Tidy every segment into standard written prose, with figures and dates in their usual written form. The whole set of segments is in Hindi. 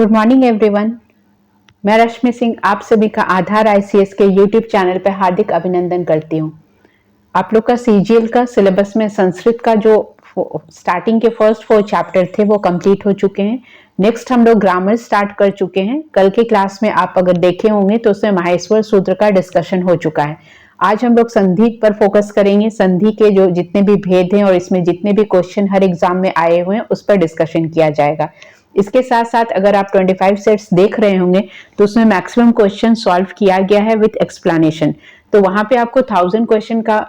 Good morning everyone. मैं रश्मि सिंह आप सभी का आधार आईसीएस के यूट्यूब चैनल पर हार्दिक अभिनंदन करती हूँ। आप लोग का सीजीएल का सिलेबस में संस्कृत का जो स्टार्टिंग के फर्स्ट 4 चैप्टर थे वो कंप्लीट हो चुके हैं। नेक्स्ट हम लोग ग्रामर स्टार्ट कर चुके हैं। कल के क्लास में आप अगर देखे होंगे तो उसमें माहेश्वर सूत्र का डिस्कशन हो चुका है। आज हम लोग संधि पर फोकस करेंगे। संधि के जो जितने भी भेद हैं और इसमें जितने भी क्वेश्चन हर एग्जाम में आए हुए हैं उस पर डिस्कशन किया जाएगा। इसके साथ साथ अगर आप 25 सेट्स देख रहे होंगे तो उसमें मैक्सिमम क्वेश्चन सॉल्व किया गया है विथ एक्सप्लेनेशन। तो वहां पे आपको 1000 क्वेश्चन का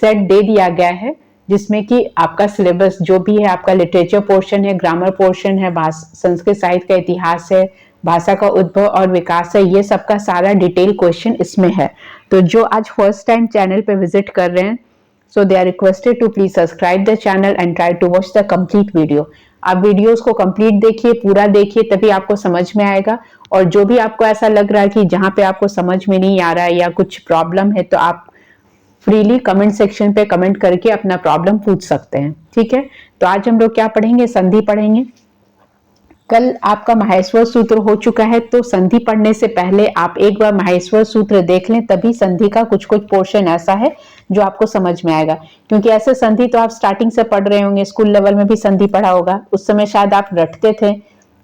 सेट दे दिया गया है, जिसमें कि आपका सिलेबस जो भी है, आपका लिटरेचर पोर्शन है, ग्रामर पोर्शन है, संस्कृत साहित्य का इतिहास है, भाषा का उद्भव और विकास है, ये सबका सारा डिटेल क्वेश्चन इसमें है। तो जो आज फर्स्ट टाइम चैनल पे विजिट कर रहे हैं, so they are requested to please subscribe the channel and try to watch the complete video. आप वीडियोस को कंप्लीट देखिए, पूरा देखिए, तभी आपको समझ में आएगा। और जो भी आपको ऐसा लग रहा है कि जहां पे आपको समझ में नहीं आ रहा है या कुछ प्रॉब्लम है, तो आप फ्रीली कमेंट सेक्शन पे कमेंट करके अपना प्रॉब्लम पूछ सकते हैं। ठीक है, तो आज हम लोग क्या पढ़ेंगे? संधि पढ़ेंगे। कल आपका माहेश्वर सूत्र हो चुका है, तो संधि पढ़ने से पहले आप एक बार माहेश्वर सूत्र देख लें, तभी संधि का कुछ कुछ पोर्शन ऐसा है जो आपको समझ में आएगा। क्योंकि ऐसे संधि तो आप स्टार्टिंग से पढ़ रहे होंगे, स्कूल लेवल में भी संधि पढ़ा होगा। उस समय शायद आप रटते थे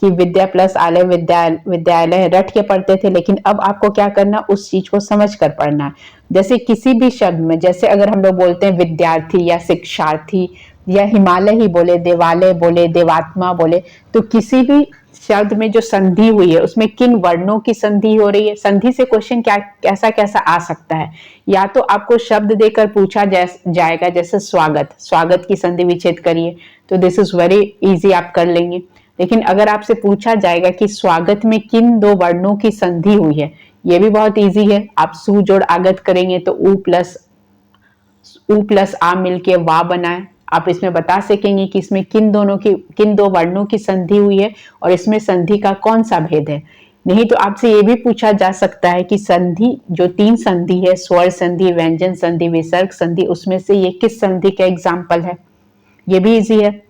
कि विद्या प्लस आलय विद्यालय रट के पढ़ते थे, लेकिन अब आपको क्या करना, उस चीज को समझ कर पढ़ना है। जैसे किसी भी शब्द में, जैसे अगर हम लोग बोलते हैं विद्यार्थी या शिक्षार्थी या हिमालय ही बोले, देवालय बोले, देवात्मा बोले, तो किसी भी शब्द में जो संधि हुई है उसमें किन वर्णों की संधि हो रही है। संधि से क्वेश्चन क्या कैसा कैसा आ सकता है? या तो आपको शब्द देकर पूछा जाएगा, जैसे स्वागत, स्वागत की संधि विच्छेद करिए, तो दिस इज वेरी इजी, आप कर लेंगे। लेकिन अगर आपसे पूछा जाएगा कि स्वागत में किन 2 वर्णों की संधि हुई है, ये भी बहुत इजी है। आप सु जोड़ आगत करेंगे तो उ प्लस आ मिलके वा बना है। आप इसमें बता सकेंगे कि इसमें किन 2 वर्णों की संधि हुई है और इसमें संधि का कौन सा भेद है। नहीं तो आपसे ये भी पूछा जा सकता है कि संधि जो 3 संधि है, स्वर संधि, व्यंजन संधि, विसर्ग संधि, उसमें से ये किस संधि का एग्जाम्पल है? ये भी इजी है।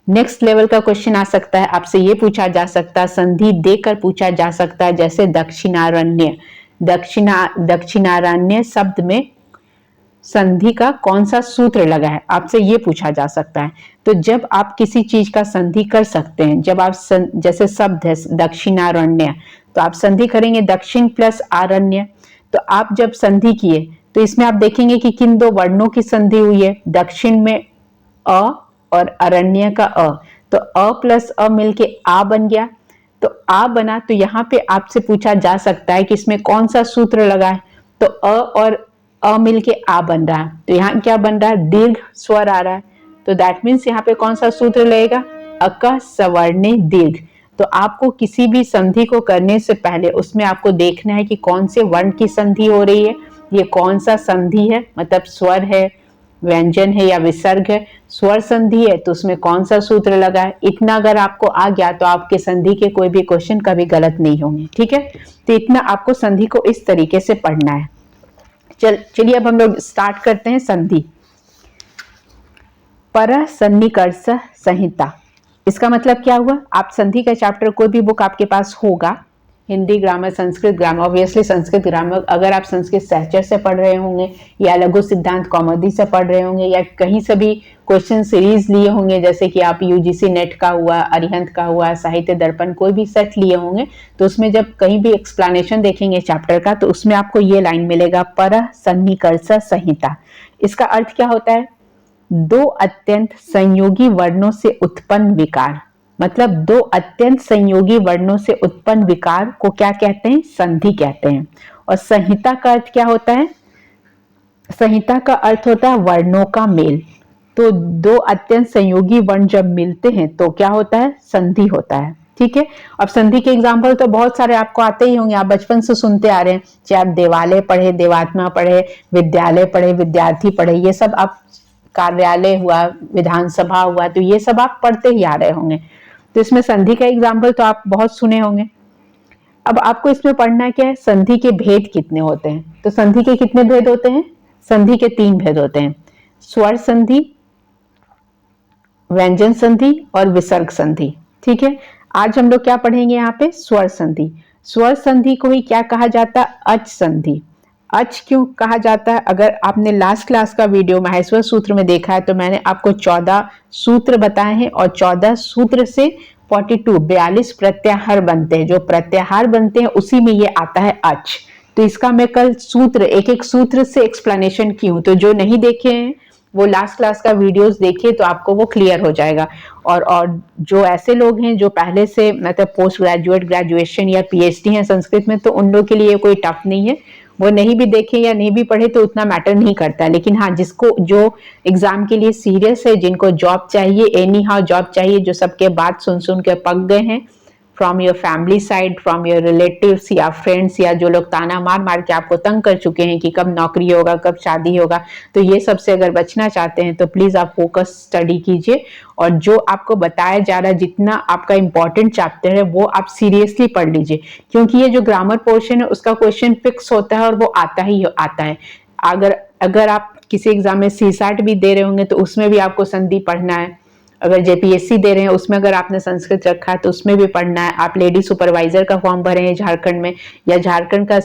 नेक्स्ट लेवल का क्वेश्चन आ सकता है, आपसे ये पूछा जा सकता है, संधि देकर पूछा जा सकता है, जैसे दक्षिणारण्य। दक्षिणारण्य शब्द में संधि का कौन सा सूत्र लगा है, आपसे ये पूछा जा सकता है। तो जब आप किसी चीज का संधि कर सकते हैं, जब आप जैसे शब्द है दक्षिणारण्य, तो आप संधि करेंगे दक्षिण प्लस आरण्य। तो आप जब संधि किए तो इसमें आप देखेंगे कि किन 2 वर्णों की संधि हुई है। दक्षिण में अ और अरण्य का अ, तो अ प्लस अ मिलके आ बन गया। तो आ बना, तो यहाँ पे आपसे पूछा जा सकता है कि इसमें कौन सा सूत्र लगा है। तो अ और अ मिलके आ बन रहा है, तो यहाँ क्या बन रहा है? दीर्घ स्वर आ रहा है। तो दैट मीन्स यहाँ पे कौन सा सूत्र लगेगा? अक सवर्णे दीर्घ। तो आपको किसी भी संधि को करने से पहले उसमें आपको देखना है कि कौन से वर्ण की संधि हो रही है, ये कौन सा संधि है, मतलब स्वर है, व्यंजन है या विसर्ग है। स्वर संधि है तो उसमें कौन सा सूत्र लगा है। इतना अगर आपको आ गया तो आपके संधि के कोई भी क्वेश्चन कभी गलत नहीं होंगे। ठीक है, तो इतना आपको संधि को इस तरीके से पढ़ना है। चलिए अब हम लोग स्टार्ट करते हैं संधि। पर सन्निकर्ष संहिता, इसका मतलब क्या हुआ? आप संधि का चैप्टर कोई भी बुक आपके पास होगा, Hindi grammar, Sanskrit grammar, obviously Sanskrit grammar, अगर आप संस्कृत सहचर से पढ़ रहे होंगे या लघु सिद्धांत कौमुदी से पढ़ रहे होंगे या कहीं से भी क्वेश्चन सीरीज लिए होंगे, जैसे कि आप यूजीसी नेट का हुआ, अरिहंत का हुआ, साहित्य दर्पण, कोई भी सेट लिए होंगे, तो उसमें जब कहीं भी एक्सप्लेनेशन देखेंगे चैप्टर का, तो उसमें आपको ये लाइन मिलेगा, पर सन्निकर्ष संहिता। इसका अर्थ क्या होता है? 2 अत्यंत संयोगी वर्णों से उत्पन्न विकार, मतलब 2 अत्यंत संयोगी वर्णों से उत्पन्न विकार को क्या कहते हैं? संधि कहते हैं। और संहिता का अर्थ क्या होता है? संहिता का अर्थ होता है वर्णों का मेल। तो 2 अत्यंत संयोगी वर्ण जब मिलते हैं तो क्या होता है? संधि होता है। ठीक है, अब संधि के एग्जाम्पल तो बहुत सारे आपको आते ही होंगे, आप बचपन से सुनते आ रहे हैं, चाहे आप देवालय पढ़े, देवात्मा पढ़े, विद्यालय पढ़े, विद्यार्थी पढ़े, ये सब आप, कार्यालय हुआ, विधानसभा हुआ, तो ये सब आप पढ़ते ही आ रहे होंगे। तो इसमें संधि का एग्जाम्पल तो आप बहुत सुने होंगे। अब आपको इसमें पढ़ना क्या है? संधि के भेद कितने होते हैं? तो संधि के कितने भेद होते हैं? संधि के 3 भेद होते हैं, स्वर संधि, व्यंजन संधि और विसर्ग संधि। ठीक है, आज हम लोग क्या पढ़ेंगे यहाँ पे? स्वर संधि। स्वर संधि को ही क्या कहा जाता है? अच संधि। अच क्यों कहा जाता है? अगर आपने लास्ट क्लास का वीडियो माहेश्वर सूत्र में देखा है तो मैंने आपको 14 सूत्र बताए हैं और 14 सूत्र से 42 प्रत्याहार बनते हैं। जो प्रत्याहार बनते हैं उसी में ये आता है अच। तो इसका मैं कल सूत्र एक एक सूत्र से एक्सप्लेनेशन की हूं, तो जो नहीं देखे हैं वो लास्ट क्लास का वीडियोस देखिए तो आपको वो क्लियर हो जाएगा। और जो ऐसे लोग हैं जो पहले से मतलब पोस्ट ग्रेजुएट, ग्रेजुएशन या पीएचडी है संस्कृत में, तो उन लोग के लिए कोई टफ नहीं है। वो नहीं भी देखे या नहीं भी पढ़े तो उतना मैटर नहीं करता है। लेकिन हाँ, जिसको जो एग्जाम के लिए सीरियस है, जिनको जॉब चाहिए, एनी हाउ जॉब चाहिए, जो सबके बात सुन सुन के पक गए हैं from your family side, from your relatives या फ्रेंड्स, या जो लोग ताना मार मार के आपको तंग कर चुके हैं कि कब नौकरी होगा, कब शादी होगा, तो ये सबसे अगर बचना चाहते हैं तो प्लीज आप फोकस स्टडी कीजिए। और जो आपको बताया जा रहा है, जितना आपका इंपॉर्टेंट चैप्टर है वो आप सीरियसली पढ़ लीजिए, क्योंकि ये जो ग्रामर पोर्शन है उसका क्वेश्चन फिक्स होता है और वो आता ही आता है। अगर आप किसी एग्जाम में सीसैट भी दे रहे होंगे तो उसमें भी आपको संधि पढ़ना है। अगर जेपीएससी दे रहे हैं उसमें अगर आपने संस्कृत रखा है तो उसमें भी पढ़ना है। आप लेडी सुपरवाइजर का फॉर्म भरे हैं झारखंड में, या झारखंड का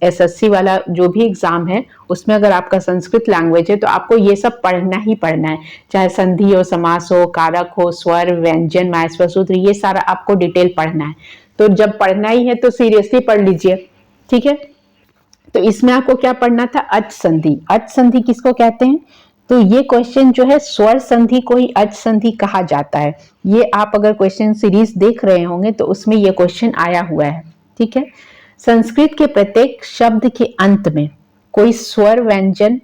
एसएससी वाला जो भी एग्जाम है उसमें अगर आपका संस्कृत लैंग्वेज है तो आपको ये सब पढ़ना ही पढ़ना है। चाहे संधि हो, समास हो, कारक हो, स्वर, व्यंजन, माहेश्वर सूत्र, ये सारा आपको डिटेल पढ़ना है। तो जब पढ़ना ही है तो सीरियसली पढ़ लीजिए, ठीक है। तो इसमें आपको क्या पढ़ना था? अच संधि। अच संधि किसको कहते हैं? तो ये क्वेश्चन जो है, स्वर संधि को ही अच संधि कहा जाता है। ये आप अगर क्वेश्चन सीरीज देख रहे होंगे तो उसमें ये क्वेश्चन आया हुआ है, ठीक है। संस्कृत के प्रत्येक शब्द के अंत में कोई स्वर व्यंजन,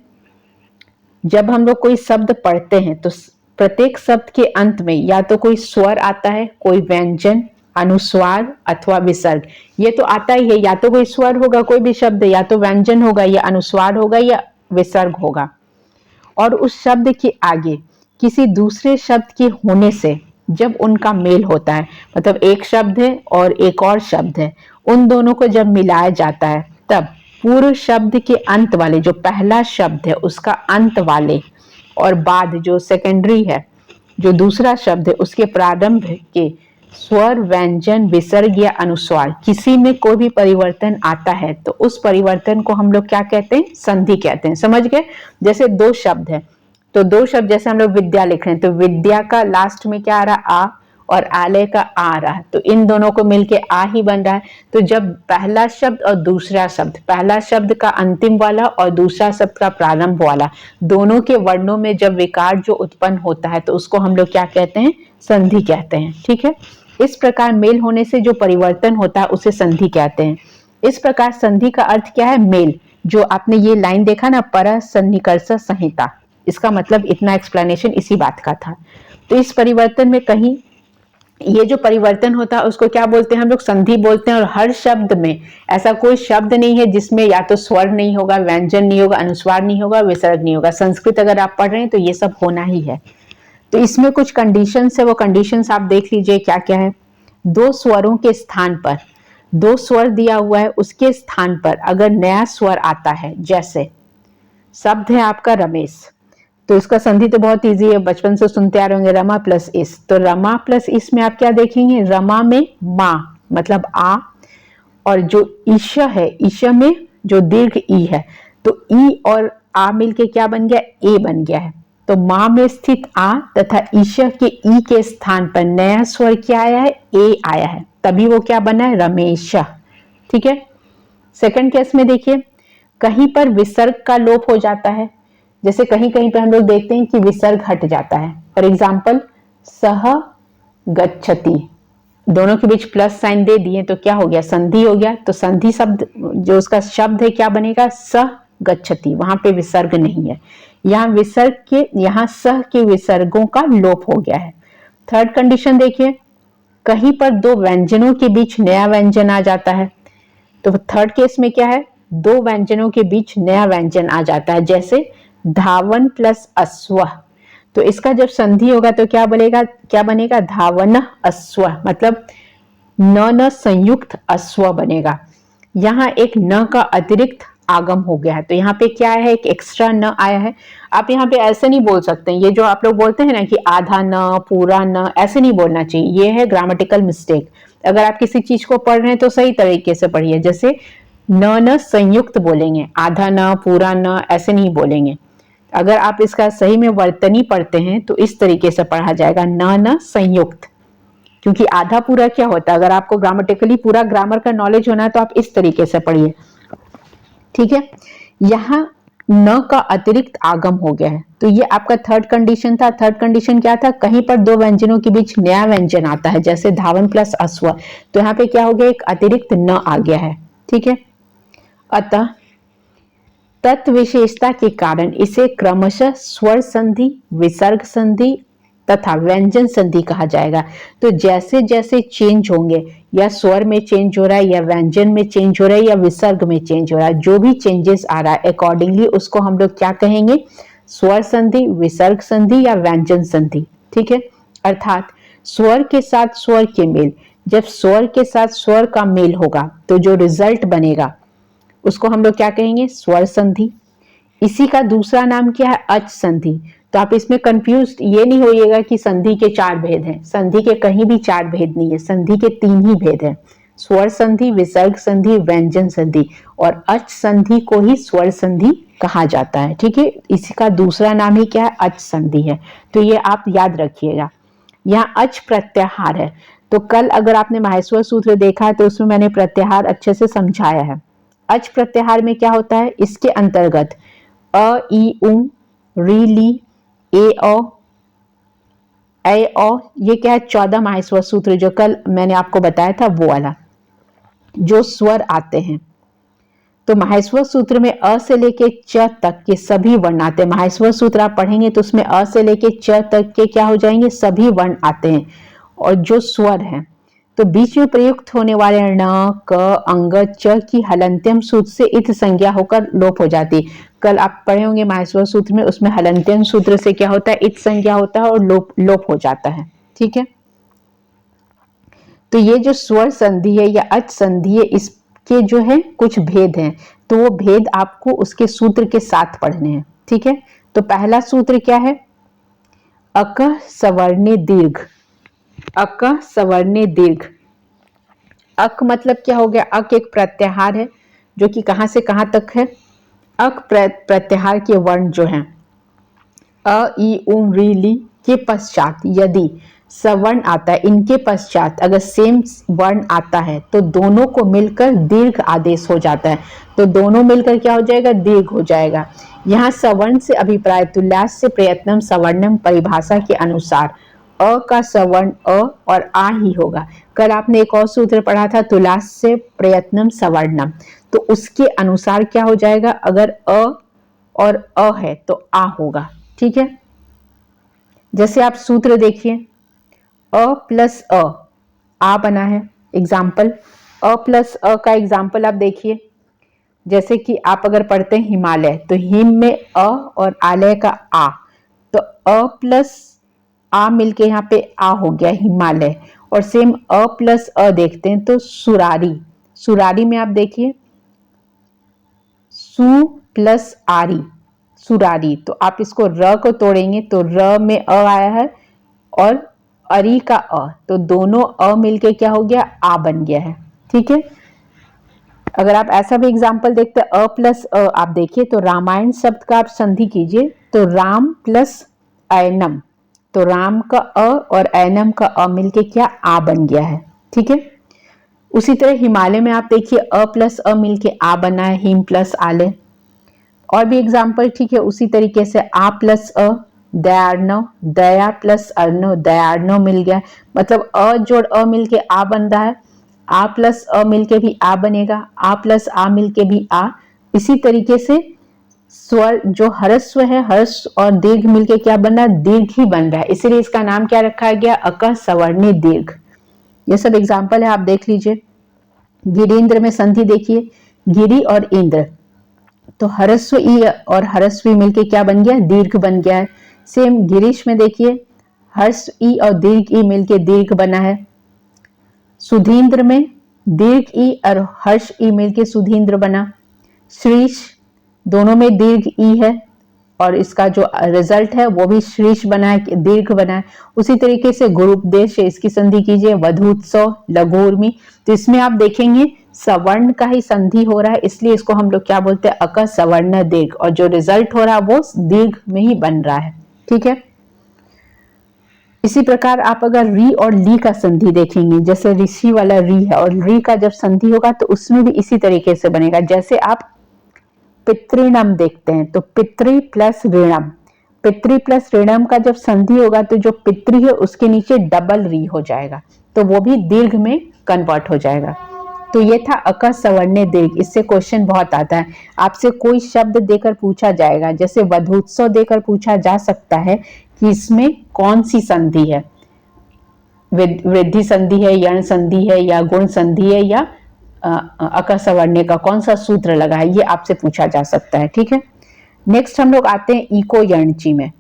जब हम लोग कोई शब्द पढ़ते हैं तो प्रत्येक शब्द के अंत में या तो कोई स्वर आता है, कोई व्यंजन, अनुस्वार अथवा विसर्ग। ये तो आता ही है, या तो कोई स्वर होगा कोई भी शब्द, या तो व्यंजन होगा, या अनुस्वार होगा, या विसर्ग होगा। और उस शब्द के आगे किसी दूसरे शब्द के होने से जब उनका मेल होता है, मतलब एक शब्द है और एक और शब्द है, उन दोनों को जब मिलाया जाता है तब पूर्व शब्द के अंत वाले, जो पहला शब्द है उसका अंत वाले, और बाद जो सेकेंडरी है, जो दूसरा शब्द है उसके प्रारंभ के स्वर, व्यंजन, विसर्ग या अनुस्वार, किसी में कोई भी परिवर्तन आता है तो उस परिवर्तन को हम लोग क्या कहते हैं? संधि कहते हैं। समझ गए? जैसे दो शब्द है तो दो शब्द, जैसे हम लोग विद्या लिख रहे हैं तो विद्या का लास्ट में क्या आ रहा? आ, और आलय का आ रहा है, तो इन दोनों को मिलके आ ही बन रहा है। तो जब पहला शब्द और दूसरा शब्द, पहला शब्द का अंतिम वाला और दूसरा शब्द का प्रारंभ वाला, दोनों के वर्णों में जब विकार जो उत्पन्न होता है तो उसको हम लोग क्या कहते हैं? संधि कहते हैं, ठीक है। इस प्रकार मेल होने से जो परिवर्तन होता है उसे संधि कहते हैं। इस प्रकार संधि का अर्थ क्या है? मेल। जो आपने ये लाइन देखा ना, पर सन्निकर्ष संहिता, इसका मतलब इतना एक्सप्लेनेशन इसी बात का था। तो इस परिवर्तन में कहीं ये जो परिवर्तन होता है उसको क्या बोलते हैं? हम लोग संधि बोलते हैं। और हर शब्द में ऐसा कोई शब्द नहीं है जिसमें या तो स्वर नहीं होगा, व्यंजन नहीं होगा, अनुस्वार नहीं होगा, विसर्ग नहीं होगा। संस्कृत अगर आप पढ़ रहे हैं तो ये सब होना ही है। तो इसमें कुछ कंडीशंस है, वो कंडीशंस आप देख लीजिए क्या क्या है। दो स्वरों के स्थान पर, दो स्वर दिया हुआ है उसके स्थान पर अगर नया स्वर आता है, जैसे शब्द है आपका रमेश, तो इसका संधि तो बहुत इजी है, बचपन से सुनते आ रहे होंगे, रमा प्लस इस। तो रमा प्लस इस में आप क्या देखेंगे? रमा में माँ मतलब आ, और जो ईश है, ईश में जो दीर्घ ई है, तो ई और आ मिलके क्या बन गया? ए बन गया है। तो माँ में स्थित आ तथा ईश के ई के स्थान पर नया स्वर क्या आया है? ए आया है, तभी वो क्या बना है? रमेश, ठीक है। सेकंड केस में देखिए, कहीं पर विसर्ग का लोप हो जाता है, जैसे कहीं कहीं पर हम लोग देखते हैं कि विसर्ग हट जाता है। फॉर एग्जाम्पल, सह गच्छति, दोनों के बीच प्लस साइन दे दिए तो क्या हो गया? संधि हो गया। तो संधि शब्द जो उसका शब्द है क्या बनेगा? सह गच्छति, वहां पे विसर्ग नहीं है। यहाँ विसर्ग के, यहाँ सह के विसर्गों का लोप हो गया है। थर्ड कंडीशन देखिए, कहीं पर दो व्यंजनों के बीच नया व्यंजन आ जाता है। तो थर्ड केस में क्या है? दो व्यंजनों के बीच नया व्यंजन आ जाता है, जैसे धावन प्लस अश्व। तो इसका जब संधि होगा तो क्या बनेगा? क्या बनेगा? धावन अश्व, मतलब न संयुक्त अश्व बनेगा। यहाँ एक न का अतिरिक्त आगम हो गया है। तो यहाँ पे क्या है, एक एक्स्ट्रा न आया है। आप यहाँ पे ऐसे नहीं बोल सकते, ये जो आप लोग बोलते हैं ना कि आधा न, पूरा न, ऐसे नहीं बोलना चाहिए, ये है ग्रामेटिकल मिस्टेक। अगर आप किसी चीज को पढ़ रहे हैं तो सही तरीके से पढ़िए। जैसे न संयुक्त बोलेंगे, आधा न, पूरा न, ऐसे नहीं बोलेंगे। अगर आप इसका सही में वर्तनी पढ़ते हैं तो इस तरीके से पढ़ा जाएगा, न संयुक्त। क्योंकि आधा पूरा क्या होता है, अगर आपको ग्रामेटिकली पूरा ग्रामर का नॉलेज होना है तो आप इस तरीके से पढ़िए, ठीक है। यहाँ न का अतिरिक्त आगम हो गया है, तो ये आपका थर्ड कंडीशन था। थर्ड कंडीशन क्या था, कहीं पर दो व्यंजनों के बीच नया व्यंजन आता है, जैसे धावन प्लस अश्व, तो यहाँ पे क्या हो गया, एक अतिरिक्त न आ गया है, ठीक है। अतः तत्व विशेषता के कारण इसे क्रमशः स्वर संधि, विसर्ग संधि तथा व्यंजन संधि कहा जाएगा। तो जैसे जैसे चेंज होंगे, या स्वर में चेंज हो रहा है, या व्यंजन में चेंज हो रहा है, या विसर्ग में चेंज हो रहा है, जो भी चेंजेस आ रहा है अकॉर्डिंगली उसको हम लोग क्या कहेंगे, स्वर संधि, विसर्ग संधि या व्यंजन संधि, ठीक है। अर्थात स्वर के साथ स्वर के मेल, जब स्वर के साथ स्वर का मेल होगा तो जो रिजल्ट बनेगा उसको हम लोग क्या कहेंगे, स्वर संधि। इसी का दूसरा नाम क्या है, अच संधि। तो आप इसमें कंफ्यूज ये नहीं होइएगा कि संधि के 4 भेद हैं, संधि के कहीं भी 4 भेद नहीं है, संधि के 3 ही भेद हैं, स्वर संधि, विसर्ग संधि, व्यंजन संधि, और अच संधि को ही स्वर संधि कहा जाता है, ठीक है। इसका दूसरा नाम ही क्या है, अच संधि है। तो ये आप याद रखिएगा। यहाँ अच प्रत्याहार है, तो कल अगर आपने माहेश्वर सूत्र देखा है तो उसमें मैंने प्रत्याहार अच्छे से समझाया है। अच प्रत्याहार में क्या होता है, इसके अंतर्गत अ, ई, उ, री, ली, ए, औ, ये क्या है, 14 माहेश्वर सूत्र जो कल मैंने आपको बताया था वो वाला, जो स्वर आते हैं। तो माहेश्वर सूत्र में अ से लेके च तक के सभी वर्ण आते हैं। माहेश्वर सूत्र आप पढ़ेंगे तो उसमें अ से लेके च तक के क्या हो जाएंगे, सभी वर्ण आते हैं। और जो स्वर हैं, तो बीच में प्रयुक्त होने वाले ण, क, अंग, च की हलंत्यम सूत्र से इत संज्ञा होकर लोप हो जाती। कल आप पढ़े होंगे माहेश्वर सूत्र में, उसमें हलंत्यम सूत्र से क्या होता है, इत संज्ञा होता है और लोप हो जाता है, ठीक है। तो ये जो स्वर संधि है या अच संधि है, इसके जो है कुछ भेद हैं, तो वो भेद आपको उसके सूत्र के साथ पढ़ने हैं, ठीक है। तो पहला सूत्र क्या है, अक सवर्णे दीर्घ। अक सवर्णे दीर्घ, अक मतलब क्या हो गया, अक एक प्रत्याहार है जो कि कहां से कहां तक है। अक प्रत्याहार के वर्ण जो हैं अ, ई, उ, री, ली के पश्चात यदि सवर्ण आता है, इनके पश्चात अगर सेम वर्ण आता है तो दोनों को मिलकर दीर्घ आदेश हो जाता है। तो दोनों मिलकर क्या हो जाएगा, दीर्घ हो जाएगा। यहाँ सवर्ण से अभिप्राय तुल्यास से प्रयत्नम सवर्णम परिभाषा के अनुसार अ का सवर्ण अ और आ ही होगा। कल आपने एक और सूत्र पढ़ा था, तुलास से प्रयत्नम सवर्णम, तो उसके अनुसार क्या हो जाएगा, अगर अ और अ है तो आ होगा, ठीक है। जैसे आप सूत्र देखिए, अ प्लस आ बना है। एग्जाम्पल, अ प्लस अ का एग्जाम्पल आप देखिए, जैसे कि आप अगर पढ़ते हैं हिमालय, तो हिम में अ और आलय का आ, तो अ प्लस आ मिलके यहाँ पे आ हो गया हिमालय। और सेम अ प्लस अ देखते हैं तो सुरारी। सुरारी में आप देखिए सु प्लस आरी, सुरारी। तो आप इसको र को तोड़ेंगे तो र में अ आया है और अरी का अ, तो दोनों अ मिलके क्या हो गया, आ बन गया है, ठीक है। अगर आप ऐसा भी एग्जाम्पल देखते हैं, अ प्लस अ, आप देखिए तो रामायण शब्द का आप संधि कीजिए तो राम प्लस ऐनम, तो राम का अ और ऐनम का अ मिलके क्या, आ बन गया है, ठीक है। उसी तरह हिमालय में आप देखिए अ प्लस अ मिलके आ बना है, हिम प्लस आले। और भी एग्जाम्पल, ठीक है, उसी तरीके से आ प्लस अ दयार्णव, दया प्लस अर्णव, दयार्णव मिल गया। मतलब अ जोड़ अ मिलके आ बन रहा है, आ प्लस अ मिलके भी आ बनेगा, आ प्लस आ मिलके भी आ। इसी तरीके से स्वर जो हरस्व है, हर्ष और दीर्घ मिलके क्या बन रहा है, दीर्घ ही बन रहा है, इसीलिए इसका नाम क्या रखा गया, अक सवर्णी दीर्घ। ये सब एग्जाम्पल है, आप देख लीजिए। गिरीन्द्र में संधि देखिए, गिरी और इंद्र, तो हरस्व ई और हरस्वी मिलके क्या बन गया, दीर्घ बन गया है। सेम गिरीश में देखिए, हर्ष ई और दीर्घ ई मिलके दीर्घ बना है। सुधींद्र में दीर्घ ई और हर्ष ई मिलके सुधींद्र बना। श्रीश, दोनों में दीर्घ ई है और इसका जो रिजल्ट है वो भी श्रीश बना है, दीर्घ बना है। उसी तरीके से गुरुपदेश, इसकी संधि कीजिए वधूत्सव, लघु उर्मी। तो इसमें आप देखेंगे सवर्ण का ही संधि हो रहा है, इसलिए इसको हम लोग क्या बोलते हैं, अक सवर्ण दीर्घ, और जो रिजल्ट हो रहा है वो दीर्घ में ही बन रहा है। ठीक है। इसी प्रकार आप अगर री और ली का संधि देखेंगे, जैसे ऋषि वाला री है और री का जब संधि होगा तो उसमें भी इसी तरीके से बनेगा। जैसे आप पितृणम देखते हैं तो पितृ प्लस ऋणम, पितृ प्लस ऋणम का जब संधि होगा तो जो पितृ है उसके नीचे डबल री हो जाएगा, तो वो भी दीर्घ में कन्वर्ट हो जाएगा। तो ये था अक सवर्ण दीर्घ। इससे क्वेश्चन बहुत आता है, आपसे कोई शब्द देकर पूछा जाएगा, जैसे वधूत्सव देकर पूछा जा सकता है कि इसमें कौन सी संधि है, वृद्धि संधि है, यण संधि है, या गुण संधि है, या अक सवर्ण का कौन सा सूत्र लगा है, ये आपसे पूछा जा सकता है। ठीक है। नेक्स्ट हम लोग आते हैं इको यणची में।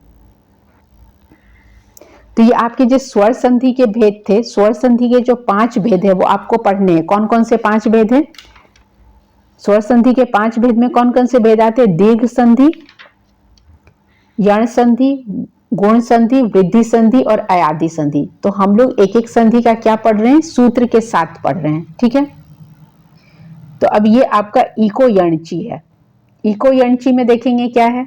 तो ये आपके जो स्वर संधि के भेद थे, स्वर संधि के जो 5 भेद है वो आपको पढ़ने हैं। कौन कौन से 5 भेद हैं? स्वर संधि के 5 भेद में कौन कौन से भेद आते हैं? दीर्घ संधि, यण संधि, गुण संधि, वृद्धि संधि और अयादि संधि। तो हम लोग एक एक संधि का क्या पढ़ रहे हैं? सूत्र के साथ पढ़ रहे हैं। ठीक है। तो अब ये आपका इको यणची है। इको यणची में देखेंगे क्या है,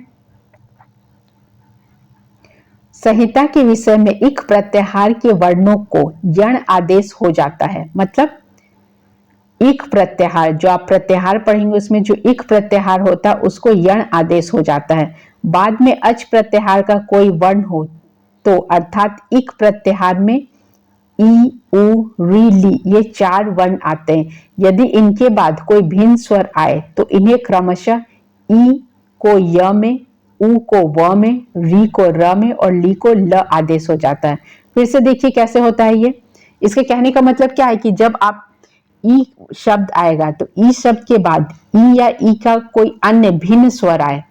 संहिता के विषय में इक प्रत्याहार के वर्णों को यण आदेश हो जाता है। मतलब इक प्रत्याहार, जो आप प्रत्याहार पढ़ेंगे उसमें जो इक प्रत्याहार होता है उसको यण आदेश हो जाता है। बाद में अच प्रत्याहार का कोई वर्ण हो तो, अर्थात इक प्रत्याहार में ई, उ, री, ली ये 4 वर्ण आते हैं। यदि इनके बाद कोई भिन्न स्वर आए तो इन्हें क्रमशः ई को य में, उ को व में, री को र में और ली को ल आदेश हो जाता है। फिर से देखिए कैसे होता है ये। इसके कहने का मतलब क्या है कि जब आप ई शब्द आएगा तो ई शब्द के बाद ई या ई का कोई अन्य भिन्न स्वर आए,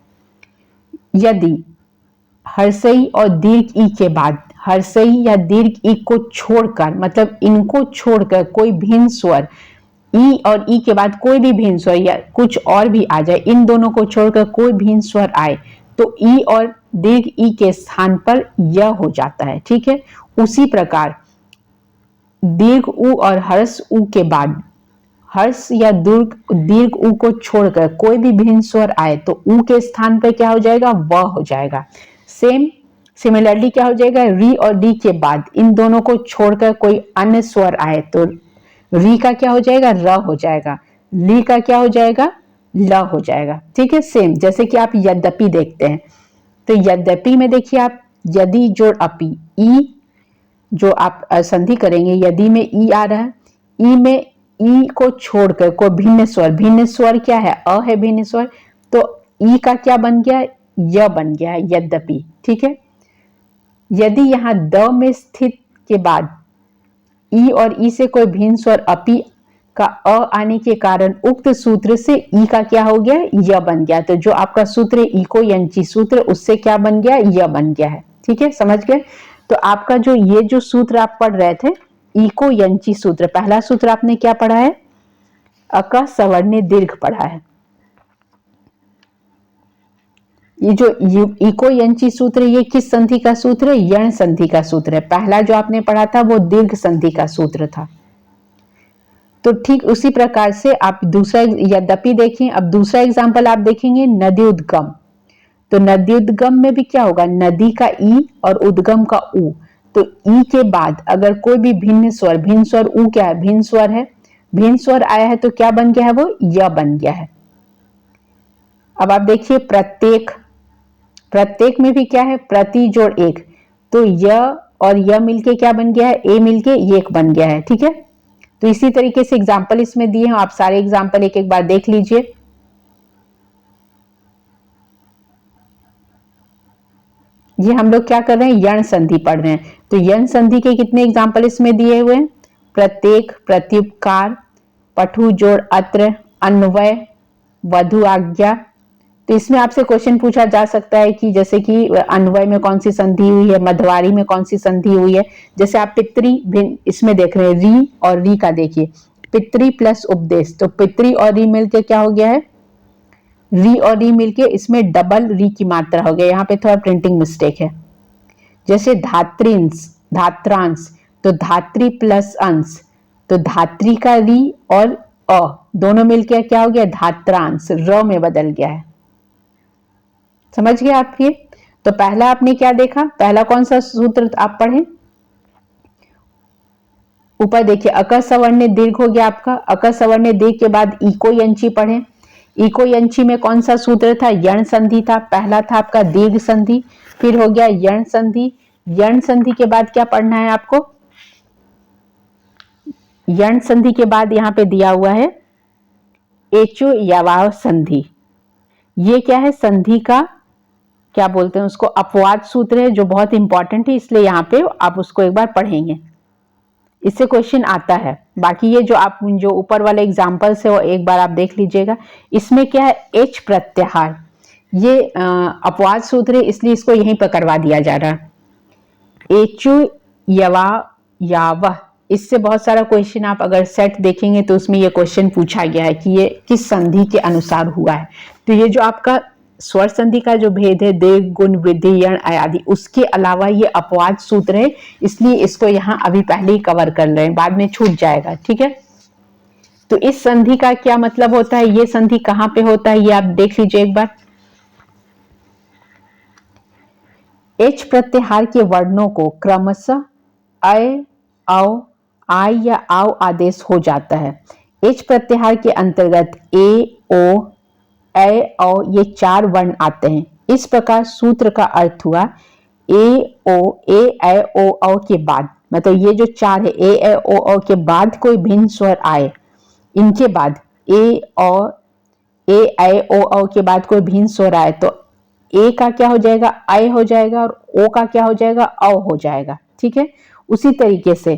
यदि हर्षई और दीर्घ ई के बाद हर्षई या दीर्घ ई को छोड़कर, मतलब इनको छोड़कर कोई भिन्न स्वर ई और ई के बाद कोई भी भिन्न स्वर या कुछ और भी आ जाए, इन दोनों को छोड़कर कोई भिन्न स्वर आए तो ई और दीर्घ ई के स्थान पर य हो जाता है। ठीक है। उसी प्रकार दीर्घ उ और हर्ष उ के बाद हर्ष या दीर्घ उ को छोड़कर कोई भी भिन्न स्वर आए तो उ के स्थान पर क्या हो जाएगा? व हो जाएगा। सिमिलरली क्या हो जाएगा? री और डी के बाद इन दोनों को छोड़कर कोई अन्य स्वर आए तो री का क्या हो जाएगा? र हो जाएगा। ली का क्या हो जाएगा? ल हो जाएगा। ठीक है। सेम जैसे कि आप यद्यपि देखते हैं, तो यद्यपि में देखिए आप यदि जोड़ अपि, ई जो आप संधि करेंगे, यदि में ई आ रहा है, ई में ई को छोड़कर कोई भिन्न स्वर, भिन्न स्वर क्या है? अ है भिन्न स्वर, तो ई का क्या बन गया? य बन गया है, यद्यपि। ठीक है। यदि यहां द में स्थित के बाद ई और ई से कोई भिन्न स्वर अपि का अ आने के कारण उक्त सूत्र से ई का क्या हो गया? य बन गया। तो जो आपका सूत्र इको यंची सूत्र, उससे क्या बन गया? य बन गया है। ठीक है, समझ गए? तो आपका जो ये जो सूत्र आप पढ़ रहे थे, इको यंची सूत्र, पहला सूत्र आपने क्या पढ़ा है? अक सवर्ण दीर्घ पढ़ा है। ये जो इको यंची सूत्र, ये किस संधि का सूत्र है? यण संधि का सूत्र है। पहला जो आपने पढ़ा था वो दीर्घ संधि का सूत्र था। तो ठीक उसी प्रकार से आप दूसरा यद्यपि देखें। अब दूसरा एग्जाम्पल आप देखेंगे नदी उद्गम। तो नदी उद्गम में भी क्या होगा? नदी का ई और उद्गम का उ। तो ई के बाद अगर कोई भी भिन्न स्वर, भिन्न स्वर उ क्या है? भिन्न स्वर है। भिन्न स्वर आया है तो क्या बन गया है? वो य बन गया है। अब आप देखिए प्रत्येक, प्रत्येक में भी क्या है? प्रति जोड़ एक, तो य और य मिलके क्या बन गया है? ए मिलके एक बन गया है। ठीक है। तो इसी तरीके से एग्जाम्पल इसमें दिए हैं, आप सारे एग्जाम्पल एक एक बार देख लीजिए। ये हम लोग क्या कर रहे हैं? यण संधि पढ़ रहे हैं। तो यण संधि के कितने एग्जाम्पल इसमें दिए हुए हैं? प्रत्येक, प्रत्युपकार, पठु जोड़ अत्र, अन्वय, वधु आज्ञा। तो इसमें आपसे क्वेश्चन पूछा जा सकता है कि जैसे कि अन्वय में कौन सी संधि हुई है, मध्यवारी में कौन सी संधि हुई है। जैसे आप पितृ इसमें देख रहे हैं, री और री का देखिए, पितृ प्लस उपदेश, तो पितृ और री मिलकर क्या हो गया है? री और री मिलके इसमें डबल री की मात्रा हो गया, यहाँ पे थोड़ा प्रिंटिंग मिस्टेक है। जैसे धात्रिंस, धात्रांश, तो धात्री प्लस अंश, तो धात्री का री और अ दोनों मिलके क्या हो गया, धात्रांश, र में बदल गया है। समझ गए आप ये? तो पहला आपने क्या देखा, पहला कौन सा सूत्र आप पढ़े, ऊपर देखिए अकर सवर्ण दीर्घ हो गया आपका, अकर सवर्ण दीर्घ के बाद इको यंची पढ़े। इको यंची में कौन सा सूत्र था, यण संधि था। पहला था आपका दीर्घ संधि, फिर हो गया यण संधि। यण संधि के बाद क्या पढ़ना है आपको, यण संधि के बाद यहां पे दिया हुआ है एचो यवाव संधि। ये क्या है, संधि का क्या बोलते हैं उसको, अपवाद सूत्र है जो बहुत इंपॉर्टेंट है, इसलिए यहाँ पे आप उसको एक बार पढ़ेंगे, इससे क्वेश्चन आता है। बाकी ये जो आप जो ऊपर वाले एग्जाम्पल्स है वो एक बार आप देख लीजिएगा। इसमें क्या है, एच प्रत्याहार, ये अपवाद सूत्र है इसलिए इसको यहीं पर करवा दिया जा रहा है। एचु यवा यावह, इससे बहुत सारा क्वेश्चन आप अगर सेट देखेंगे तो उसमें ये क्वेश्चन पूछा गया है कि ये किस संधि के अनुसार हुआ है। तो ये जो आपका स्वर संधि का जो भेद है, दीर्घ, गुण, वृद्धि, यण, आदि, उसके अलावा ये अपवाद सूत्र है, इसलिए इसको यहाँ अभी पहले ही कवर कर रहे हैं, बाद में छूट जाएगा, ठीक है। तो इस संधि का क्या मतलब होता है, ये संधि कहां पे होता है, ये आप देख लीजिए एक बार। एच प्रत्याहार के वर्णों को क्रमशः अय, औ, आय या आव आदेश हो जाता है। एच प्रत्याहार के अंतर्गत ए, ओ, ए, औ ये चार वर्ण आते हैं। इस प्रकार सूत्र का अर्थ हुआ ए, ओ, ए, ओ, औ के बाद, मतलब ये जो चार है ए, ओ, औ के बाद कोई भिन्न स्वर आए, इनके बाद ए, ओ, ए, ओ, औ के बाद कोई भिन्न स्वर आए तो ए का क्या हो जाएगा, आय हो जाएगा, और ओ का क्या हो जाएगा, औ हो जाएगा, ठीक है। उसी तरीके से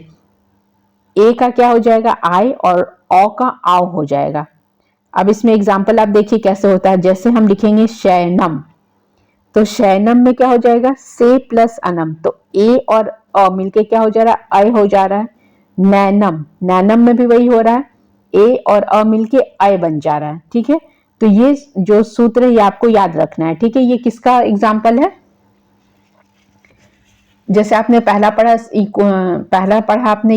ए का क्या हो जाएगा, आय, और औ का आव हो जाएगा। अब इसमें एग्जाम्पल आप देखिए कैसे होता है, जैसे हम लिखेंगे शयनम, तो शयनम में क्या हो जाएगा, से प्लस अनम, तो ए और अ मिलके क्या हो जा रहा है, अय हो जा रहा है। नैनम, नैनम में भी वही हो रहा है, ए और अ मिलके अय बन जा रहा है, ठीक है। तो ये जो सूत्र है ये आपको याद रखना है, ठीक है। ये किसका एग्जाम्पल है, जैसे आपने पहला पढ़ा आपने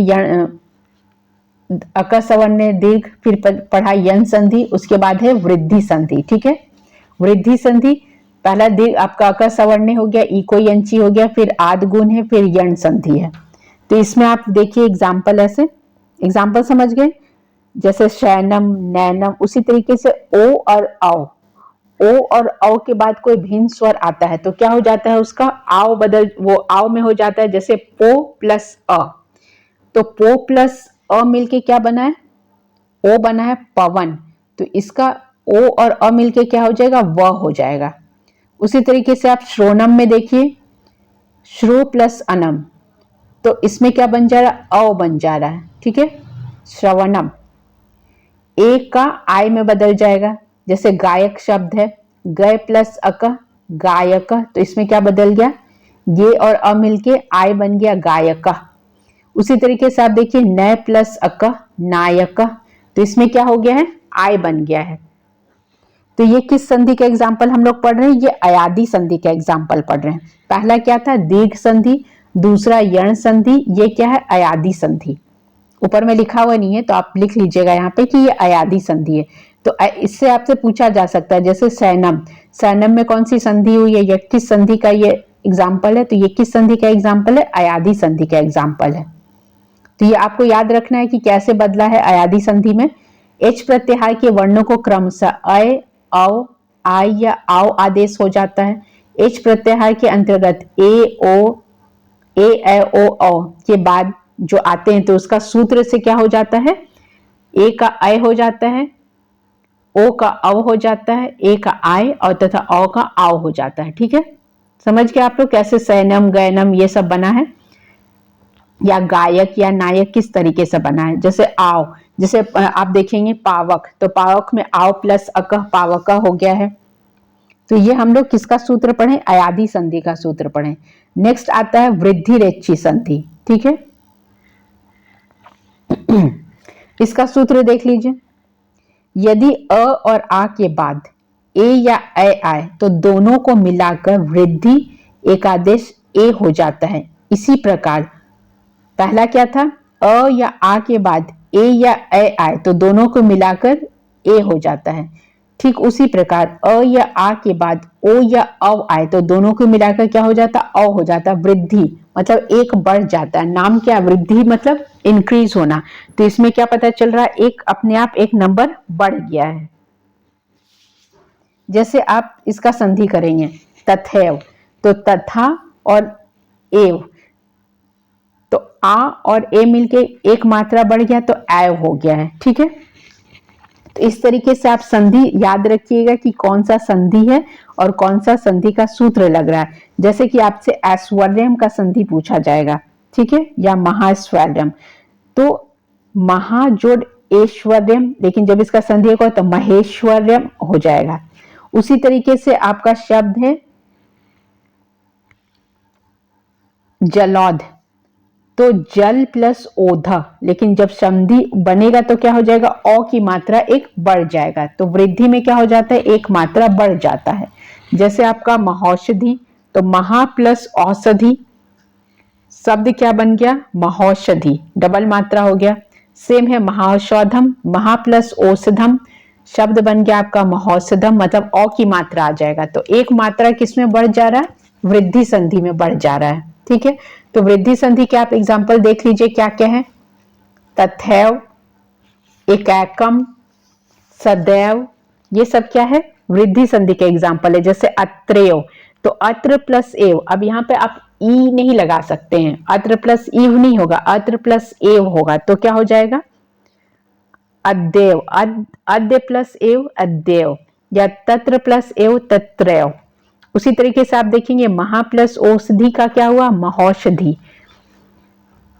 अकर सवर्ण दीर्घ, फिर पढ़ा यन संधि, उसके बाद है वृद्धि संधि, ठीक है। वृद्धि संधि पहला दीर्घ आपका अकर सवर्ण हो गया, इको यंची हो गया, फिर आद गुण है, फिर यण संधि है। तो इसमें आप देखिए एग्जाम्पल, ऐसे एग्जाम्पल समझ गए, जैसे शयनम, नैनम, उसी तरीके से ओ और औ, ओ और औ के बाद कोई भिन्न स्वर आता है तो क्या हो जाता है, उसका आव बदल, वो आव में हो जाता है, जैसे पो प्लस अ, तो पो प्लस अ मिलके क्या बना है, ओ बना है पवन, तो इसका ओ और अ मिलके क्या हो जाएगा, व हो जाएगा। उसी तरीके से आप श्रोणम में देखिए, श्रो प्लस अनम, तो इसमें क्या बन जा रहा है, अ बन जा रहा है, ठीक है। श्रवणम, ए का आय में बदल जाएगा, जैसे गायक शब्द है, गय प्लस अक, गायक, तो इसमें क्या बदल गया, ये और अ मिलके आय बन गया गायक। उसी तरीके से आप देखिए नय प्लस अक, नायक, तो इसमें क्या हो गया है, आय बन गया है। तो ये किस संधि का एग्जाम्पल हम लोग पढ़ रहे हैं, ये अयादी संधि का एग्जाम्पल पढ़ रहे हैं। पहला क्या था, दीर्घ संधि, दूसरा यण संधि, ये क्या है, अयादी संधि। ऊपर में लिखा हुआ नहीं है तो आप लिख लीजिएगा यहाँ पे कि ये अयादी संधि है। तो इससे आपसे पूछा जा सकता है, जैसे सैनम, सैनम में कौन सी संधि हुई है, ये किस संधि का ये एग्जाम्पल है, तो ये किस संधि का एग्जाम्पल है, अयादी संधि का एग्जाम्पल है। तो ये आपको याद रखना है कि कैसे बदला है अयादी संधि में। एच प्रत्याहार के वर्णों को क्रमशः अय, औ, आय या आव आदेश हो जाता है। एच प्रत्याहार के अंतर्गत ए, ओ, ए, ओ, औ के बाद जो आते हैं तो उसका सूत्र से क्या हो जाता है, ए का अय हो जाता है, ओ का अव हो जाता है, ए का आय और तथा औ का आव हो जाता है, ठीक है। समझ गए आप लोग कैसे सैनम, गैनम ये सब बना है, या गायक या नायक किस तरीके से बना है। जैसे आव, जैसे आप देखेंगे पावक, तो पावक में आव प्लस अक पावक हो गया है। तो ये हम लोग किसका सूत्र पढ़े, अयादी संधि का सूत्र पढ़े। नेक्स्ट आता है वृद्धि रेच्ची संधि, ठीक है। इसका सूत्र देख लीजिए, यदि अ और आ के बाद ए या ए आए तो दोनों को मिलाकर वृद्धि एकादेश ए हो जाता है। इसी प्रकार पहला क्या था, अ या आ के बाद ए या ए आए तो दोनों को मिलाकर ए हो जाता है। ठीक उसी प्रकार अ या आ के बाद ओ या अव आए तो दोनों को मिलाकर क्या हो जाता, अ हो जाता। वृद्धि मतलब एक बढ़ जाता है। नाम क्या, वृद्धि मतलब इंक्रीज होना। तो इसमें क्या पता चल रहा है, एक अपने आप एक नंबर बढ़ गया है। जैसे आप इसका संधि करेंगे तथैव, तो तथा और एव, तो आ और ए मिलके एक मात्रा बढ़ गया तो ऐव हो गया है। ठीक है, तो इस तरीके से आप संधि याद रखिएगा कि कौन सा संधि है और कौन सा संधि का सूत्र लग रहा है। जैसे कि आपसे ऐश्वर्यम का संधि पूछा जाएगा, ठीक है, या महाश्वर्यम, तो महा जोड़ ऐश्वर्यम, लेकिन जब इसका संधि होगा तो महेश्वर्यम हो जाएगा। उसी तरीके से आपका शब्द है जलौध, तो जल प्लस ओधा, लेकिन जब संधि बनेगा तो क्या हो जाएगा, औ की मात्रा एक बढ़ जाएगा। तो वृद्धि में क्या हो जाता है, एक मात्रा बढ़ जाता है। जैसे आपका महौषधि, तो महा प्लस औषधि, शब्द क्या बन गया, महौषधि, डबल मात्रा हो गया। सेम है महाऔषधम, महा प्लस औषधम, शब्द बन गया आपका महौषधम, मतलब औ की मात्रा आ जाएगा। तो एक मात्रा किसमें बढ़ जा रहा है, वृद्धि संधि में बढ़ जा रहा है। ठीक है, तो वृद्धि संधि के आप एग्जाम्पल देख लीजिए क्या क्या है, तथैव, एकैकम, सदैव, ये सब क्या है, वृद्धि संधि के एग्जाम्पल है। जैसे अत्रेव, तो अत्र प्लस एव, अब यहाँ पे आप ई नहीं लगा सकते हैं, अत्र प्लस ईव नहीं होगा, अत्र प्लस एव होगा, तो क्या हो जाएगा अद्देव, अद्य प्लस एव अद्देव, या तत्र प्लस एव तत्रैव। उसी तरीके से आप देखेंगे महा प्लस औषधि का क्या हुआ, महौषधि,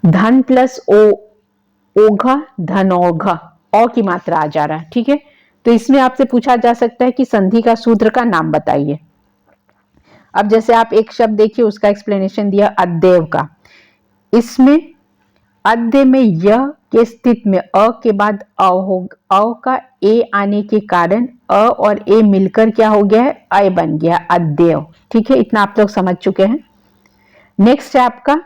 धन प्लस ओघ, धनौघ, औ की मात्रा आ जा रहा है। ठीक है, तो इसमें आपसे पूछा जा सकता है कि संधि का सूत्र का नाम बताइए। अब जैसे आप एक शब्द देखिए, उसका एक्सप्लेनेशन दिया अद्देव का, इसमें अद्य में यह के स्थिति में अ के बाद अ का ए आने के कारण अ और ए मिलकर क्या हो गया है, अय बन गया अद्देव। ठीक है, इतना आप लोग समझ चुके हैं। नेक्स्ट है आपका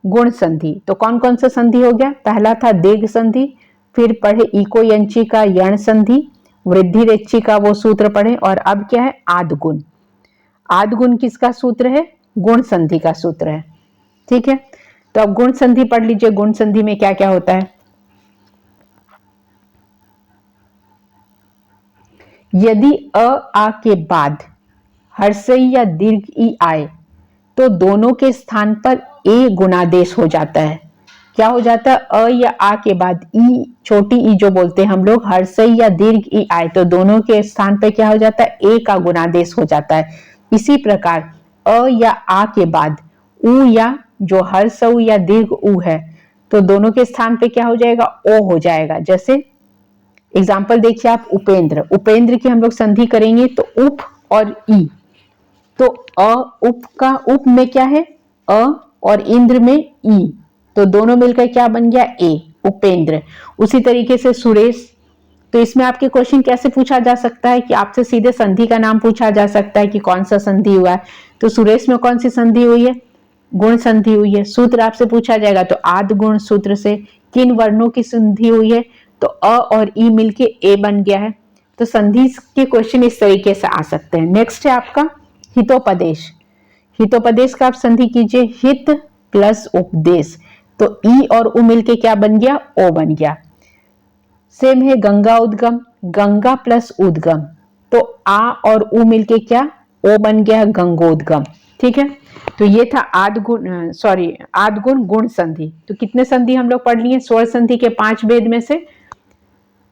गुण संधि, तो कौन कौन सा संधि हो गया, पहला था दीर्घ संधि, फिर पढ़े इको यंची का यण संधि, वृद्धि रेच्ची का वो सूत्र पढ़े, और अब क्या है आदगुण। आदगुण किसका सूत्र है, गुण संधि का सूत्र है। ठीक है, तो अब गुण संधि पढ़ लीजिए। गुण संधि में क्या क्या होता है, यदि अ आ के बाद हर्षई या दीर्घ ई आए तो दोनों के स्थान पर ए गुणादेश हो जाता है। क्या हो जाता है, अ या आ के बाद ई, छोटी ई जो बोलते हैं हम लोग, हर्षई या दीर्घ ई आए तो दोनों के स्थान पर क्या हो जाता है, ए का गुणादेश हो जाता है। इसी प्रकार अ या आ के बाद उ या जो हर्ष उ या दीर्घ उ है तो दोनों के स्थान पे क्या हो जाएगा, ओ हो जाएगा। जैसे एग्जाम्पल देखिए आप, उपेंद्र, उपेंद्र की हम लोग संधि करेंगे तो उप और ई, तो अ उप का उप में क्या है अ और इंद्र में ई, तो दोनों मिलकर क्या बन गया, ए, उपेंद्र। उसी तरीके से सुरेश, तो इसमें आपके क्वेश्चन कैसे पूछा जा सकता है कि आपसे सीधे संधि का नाम पूछा जा सकता है कि कौन सा संधि हुआ है। तो सुरेश में कौन सी संधि हुई है, गुण संधि हुई है। सूत्र आपसे पूछा जाएगा तो आद गुण सूत्र से। किन वर्णों की संधि हुई है, तो अ और ई मिलके ए बन गया है। तो संधि के क्वेश्चन इस तरीके से आ सकते हैं। नेक्स्ट है आपका हितोपदेश। हितोपदेश का आप संधि कीजिए, हित प्लस उपदेश, तो ई और उ मिलके क्या बन गया, ओ बन गया। सेम है गंगा उद्गम, गंगा प्लस उद्गम, तो आ और उ मिलके क्या, ओ बन गया गंगोद्गम। ठीक है, तो ये था आदगुण, सॉरी आदगुण गुण संधि। तो कितने संधि हम लोग पढ़ लिए, स्वर संधि के 5 भेद में से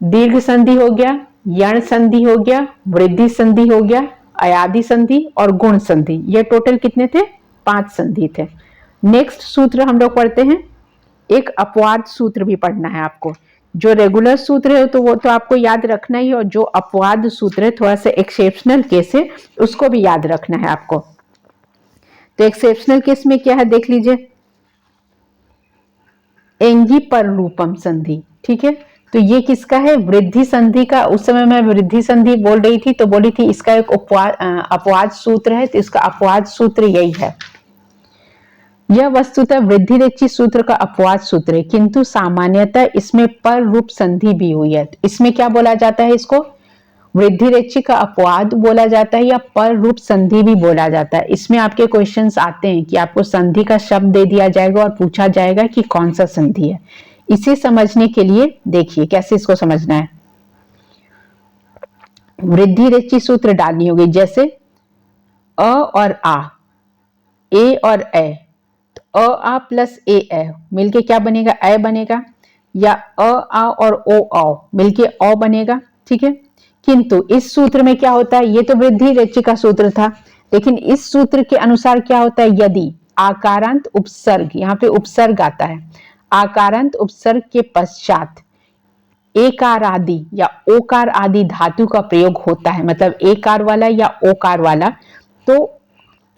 दीर्घ संधि हो गया, यण संधि हो गया, वृद्धि संधि हो गया, अयादि संधि और गुण संधि। ये टोटल कितने थे, 5 संधि थे। नेक्स्ट सूत्र हम लोग पढ़ते हैं, एक अपवाद सूत्र भी पढ़ना है आपको। जो रेगुलर सूत्र है तो वो तो आपको याद रखना ही, और जो अपवाद सूत्र है, थोड़ा सा एक्सेप्शनल केस है, उसको भी याद रखना है आपको। तो एक्सेप्शनल केस में क्या है देख लीजिए, एंगी पर रूपम संधि। ठीक है, तो ये किसका है? वृद्धि संधि का। उस समय मैं वृद्धि संधि बोल रही थी तो बोली थी इसका एक अपवाद सूत्र है, तो इसका अपवाद सूत्र यही है। यह वस्तुतः वृद्धि रेचि सूत्र का अपवाद सूत्र है, किंतु सामान्यतः इसमें पर रूप संधि भी हुई है। इसमें क्या बोला जाता है? इसको वृद्धि रेचि का अपवाद बोला जाता है या पर रूप संधि भी बोला जाता है। इसमें आपके क्वेश्चंस आते हैं कि आपको संधि का शब्द दे दिया जाएगा और पूछा जाएगा कि कौन सा संधि है। इसे समझने के लिए देखिए कैसे इसको समझना है। वृद्धि रेचि सूत्र डालनी होगी, जैसे अ और आ, ए और ए, तो अ आ प्लस ए मिलके क्या बनेगा? ए बनेगा। या अ आ और ओ आओ मिलके औ बनेगा। ठीक है, किंतु इस सूत्र में क्या होता है? ये तो वृद्धि रेचि का सूत्र था, लेकिन इस सूत्र के अनुसार क्या होता है? यदि आकारांत उपसर्ग, यहाँ पे उपसर्ग आता है, आकारांत उपसर्ग के पश्चात एकार आदि या ओकार आदि धातु का प्रयोग होता है, मतलब एकार वाला या ओकार वाला, तो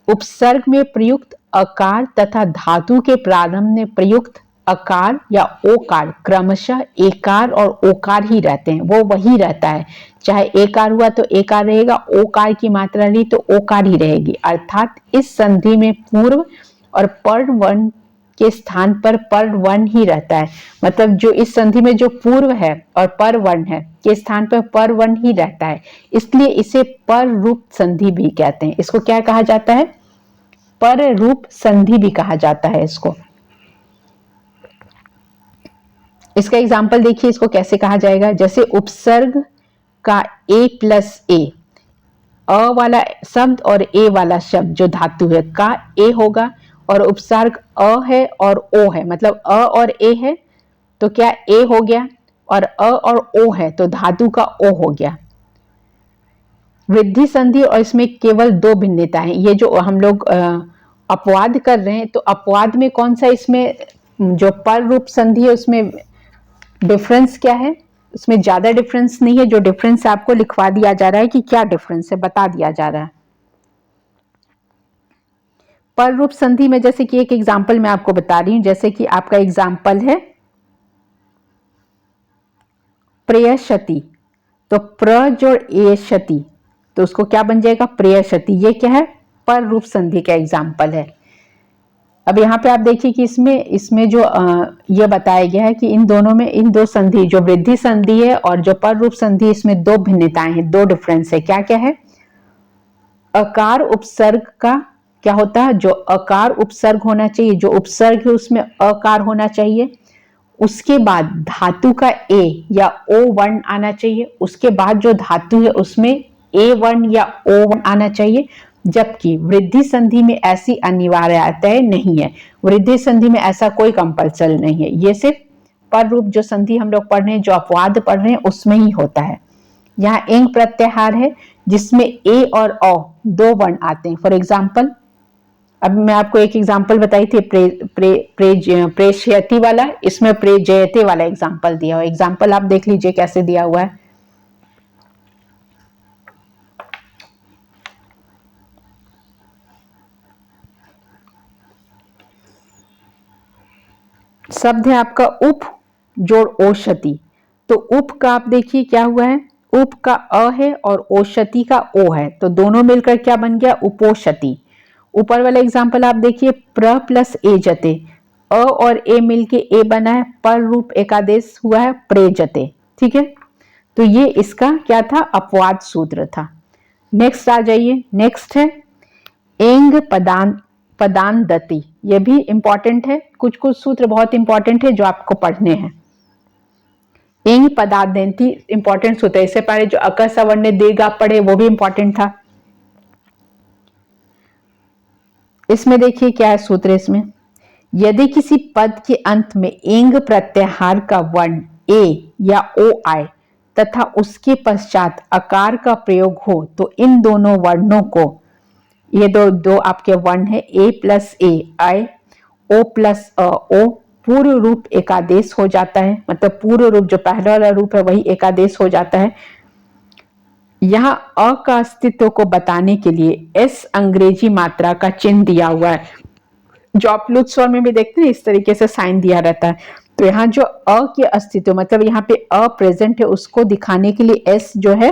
उपसर्ग में प्रयुक्त अकार तथा धातु के प्रारंभ में प्रयुक्त अकार या ओकार क्रमशः एकार और ओकार ही रहते हैं, वो वही रहता है। चाहे एकार हुआ तो एकार रहेगा, ओकार की मात्रा रही तो ओकार ही रहेगी। अर्थात इस संधि में पूर्व और पर वर्ण के स्थान पर वर्ण ही रहता है। मतलब जो इस संधि में जो पूर्व है और पर वर्ण है के स्थान पर वर्ण ही रहता है, इसलिए इसे पर रूप संधि भी कहते हैं। इसको क्या कहा जाता है? पर रूप संधि भी कहा जाता है इसको। इसका एग्जाम्पल देखिए, इसको कैसे कहा जाएगा। जैसे उपसर्ग का ए प्लस ए, अ वाला शब्द और ए वाला शब्द जो धातु है का ए होगा, और उपसर्ग अ है और ओ है, मतलब अ और ए है तो क्या ए हो गया, और अ और ओ है तो धातु का ओ हो गया। वृद्धि संधि और इसमें केवल दो भिन्नता है। ये जो हम लोग अपवाद कर रहे हैं, तो अपवाद में कौन सा, इसमें जो पर रूप संधि है उसमें डिफरेंस क्या है? उसमें ज्यादा डिफरेंस नहीं है। जो डिफरेंस आपको लिखवा दिया जा रहा है कि क्या डिफरेंस है, बता दिया जा रहा है। पर रूप संधि में जैसे कि एक एग्जाम्पल मैं आपको बता रही हूं, जैसे कि आपका एग्जाम्पल है प्रेयशति, तो प्र जोड़ एशति, तो उसको क्या बन जाएगा? प्रेयशति। ये क्या है? पर रूप संधि का एग्जाम्पल है। अब यहाँ पे आप देखिए कि इसमें जो ये बताया गया है कि इन दोनों में, इन दो संधि, जो वृद्धि संधि है और जो पर रूप संधि, इसमें दो भिन्नताएं हैं, दो डिफरेंस है। क्या क्या है? अकार उपसर्ग का क्या होता है? जो अकार उपसर्ग होना चाहिए, जो उपसर्ग है उसमें अकार होना चाहिए। उसके बाद धातु का ए या ओ वर्ण आना चाहिए। उसके बाद जो धातु है उसमें ए वर्ण या ओ वर्ण आना चाहिए। जबकि वृद्धि संधि में ऐसी अनिवार्यता नहीं है। वृद्धि संधि में ऐसा कोई कंपल्सरी नहीं है। ये सिर्फ पर रूप जो संधि हम लोग पढ़ रहे हैं, जो अपवाद पढ़ रहे हैं, उसमें ही होता है। यहाँ एंग प्रत्याहार है जिसमें ए और औ दो वर्ण आते हैं। फॉर एग्जाम्पल, अब मैं आपको एक एग्जाम्पल बताई थी प्रेषयति वाला, इसमें प्रेजयते वाला एग्जाम्पल दिया हुआ। एग्जाम्पल आप देख लीजिए कैसे दिया हुआ है। शब्द है आपका उप जोड़ ओषति, तो उप का आप देखिए क्या हुआ है, उप का अ है और ओषति का ओ है, तो दोनों मिलकर क्या बन गया? उपोषति। ऊपर वाला एग्जाम्पल आप देखिए, प्र प्लस ए जते, अ और ए मिलके ए बना है, पर रूप एकादेश हुआ है प्रेजते। ठीक है, तो ये इसका क्या था? अपवाद सूत्र था। नेक्स्ट आ जाइए, नेक्स्ट है एंग पदानदति। ये भी इंपॉर्टेंट है, कुछ कुछ सूत्र बहुत इंपॉर्टेंट है जो आपको पढ़ने हैं। एंग पदानदति इंपॉर्टेंट सूत्र है। इससे पहले जो अकर सवर्ण दीर्घ आप पढ़े वो भी इंपॉर्टेंट था। इसमें देखिए क्या है सूत्र इसमें, यदि किसी पद के अंत में एंग प्रत्याहार का वर्ण ए या ओ आए तथा उसके पश्चात अकार का प्रयोग हो, तो इन दोनों वर्णों को, ये दो आपके वर्ण है, ए प्लस ए आए, ओ प्लस ओ, पूर्व रूप एकादेश हो जाता है। मतलब पूर्व रूप जो पहला वाला रूप है वही एकादेश हो जाता है। यहाँ अ का अस्तित्व को बताने के लिए एस अंग्रेजी मात्रा का चिन्ह दिया हुआ है, जो आप लुत्फ स्वर में भी देखते हैं, इस तरीके से साइन दिया रहता है। तो यहाँ जो अ के अस्तित्व मतलब यहाँ पे अ प्रेजेंट है उसको दिखाने के लिए एस जो है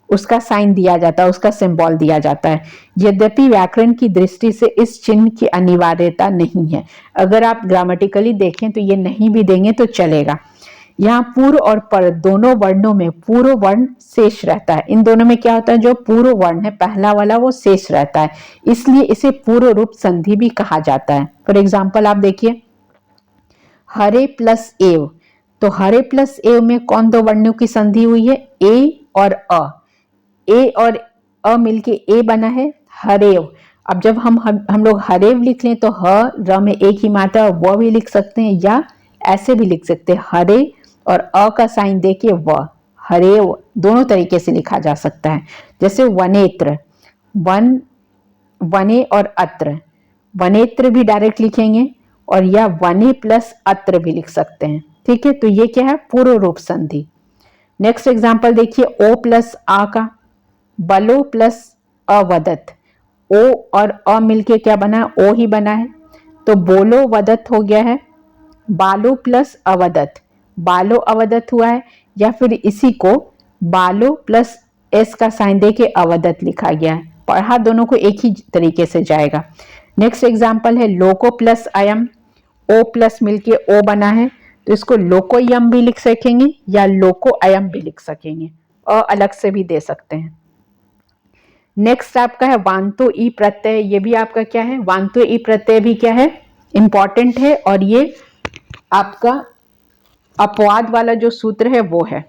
उसका साइन दिया जाता है, उसका सिंबल दिया जाता है। यद्यपि व्याकरण की दृष्टि से इस चिन्ह की अनिवार्यता नहीं है। अगर आप ग्रामेटिकली देखें तो ये नहीं भी देंगे तो चलेगा। यहाँ पूर्व और पर दोनों वर्णों में पूर्व वर्ण शेष रहता है। इन दोनों में क्या होता है, जो पूर्व वर्ण है पहला वाला वो शेष रहता है, इसलिए इसे पूर्व रूप संधि भी कहा जाता है। फॉर एग्जाम्पल आप देखिए हरे प्लस एव, तो हरे प्लस एव में कौन दो वर्णों की संधि हुई है, ए और अ। ए और अ मिलके ए बना है हरेव। अब जब हम लोग हरेव लिख लें तो ह र में एक ही मात्रा व भी लिख सकते हैं या ऐसे भी लिख सकते हैं, हरे और अ का साइन देके व, हरेव दोनों तरीके से लिखा जा सकता है। जैसे वनेत्र, वन वने और अत्र, वनेत्र भी डायरेक्ट लिखेंगे और या वने प्लस अत्र भी लिख सकते हैं। ठीक है, तो ये क्या है, पूर्व रूप संधि। नेक्स्ट एग्जांपल देखिए ओ प्लस आ का, बलो प्लस अवदत, ओ और अ मिलके क्या बना, ओ ही बना है, तो बोलो वदत हो गया है। बालो प्लस अवदत, बालो अवदत हुआ है, या फिर इसी को बालो प्लस एस का साइन दे के अवदत लिखा गया है। पढ़ा दोनों को एक ही तरीके से जाएगा। नेक्स्ट एग्जाम्पल है लोको प्लस अयम, ओ प्लस मिलके ओ बना है, तो इसको लोकोयम भी लिख सकेंगे या लोको अयम भी लिख सकेंगे, अ अलग से भी दे सकते हैं। नेक्स्ट आपका है वांतो ई प्रत्यय, ये भी आपका क्या है, वांतो ई प्रत्यय भी क्या है, इंपॉर्टेंट है और ये आपका अपवाद वाला जो सूत्र है वो है,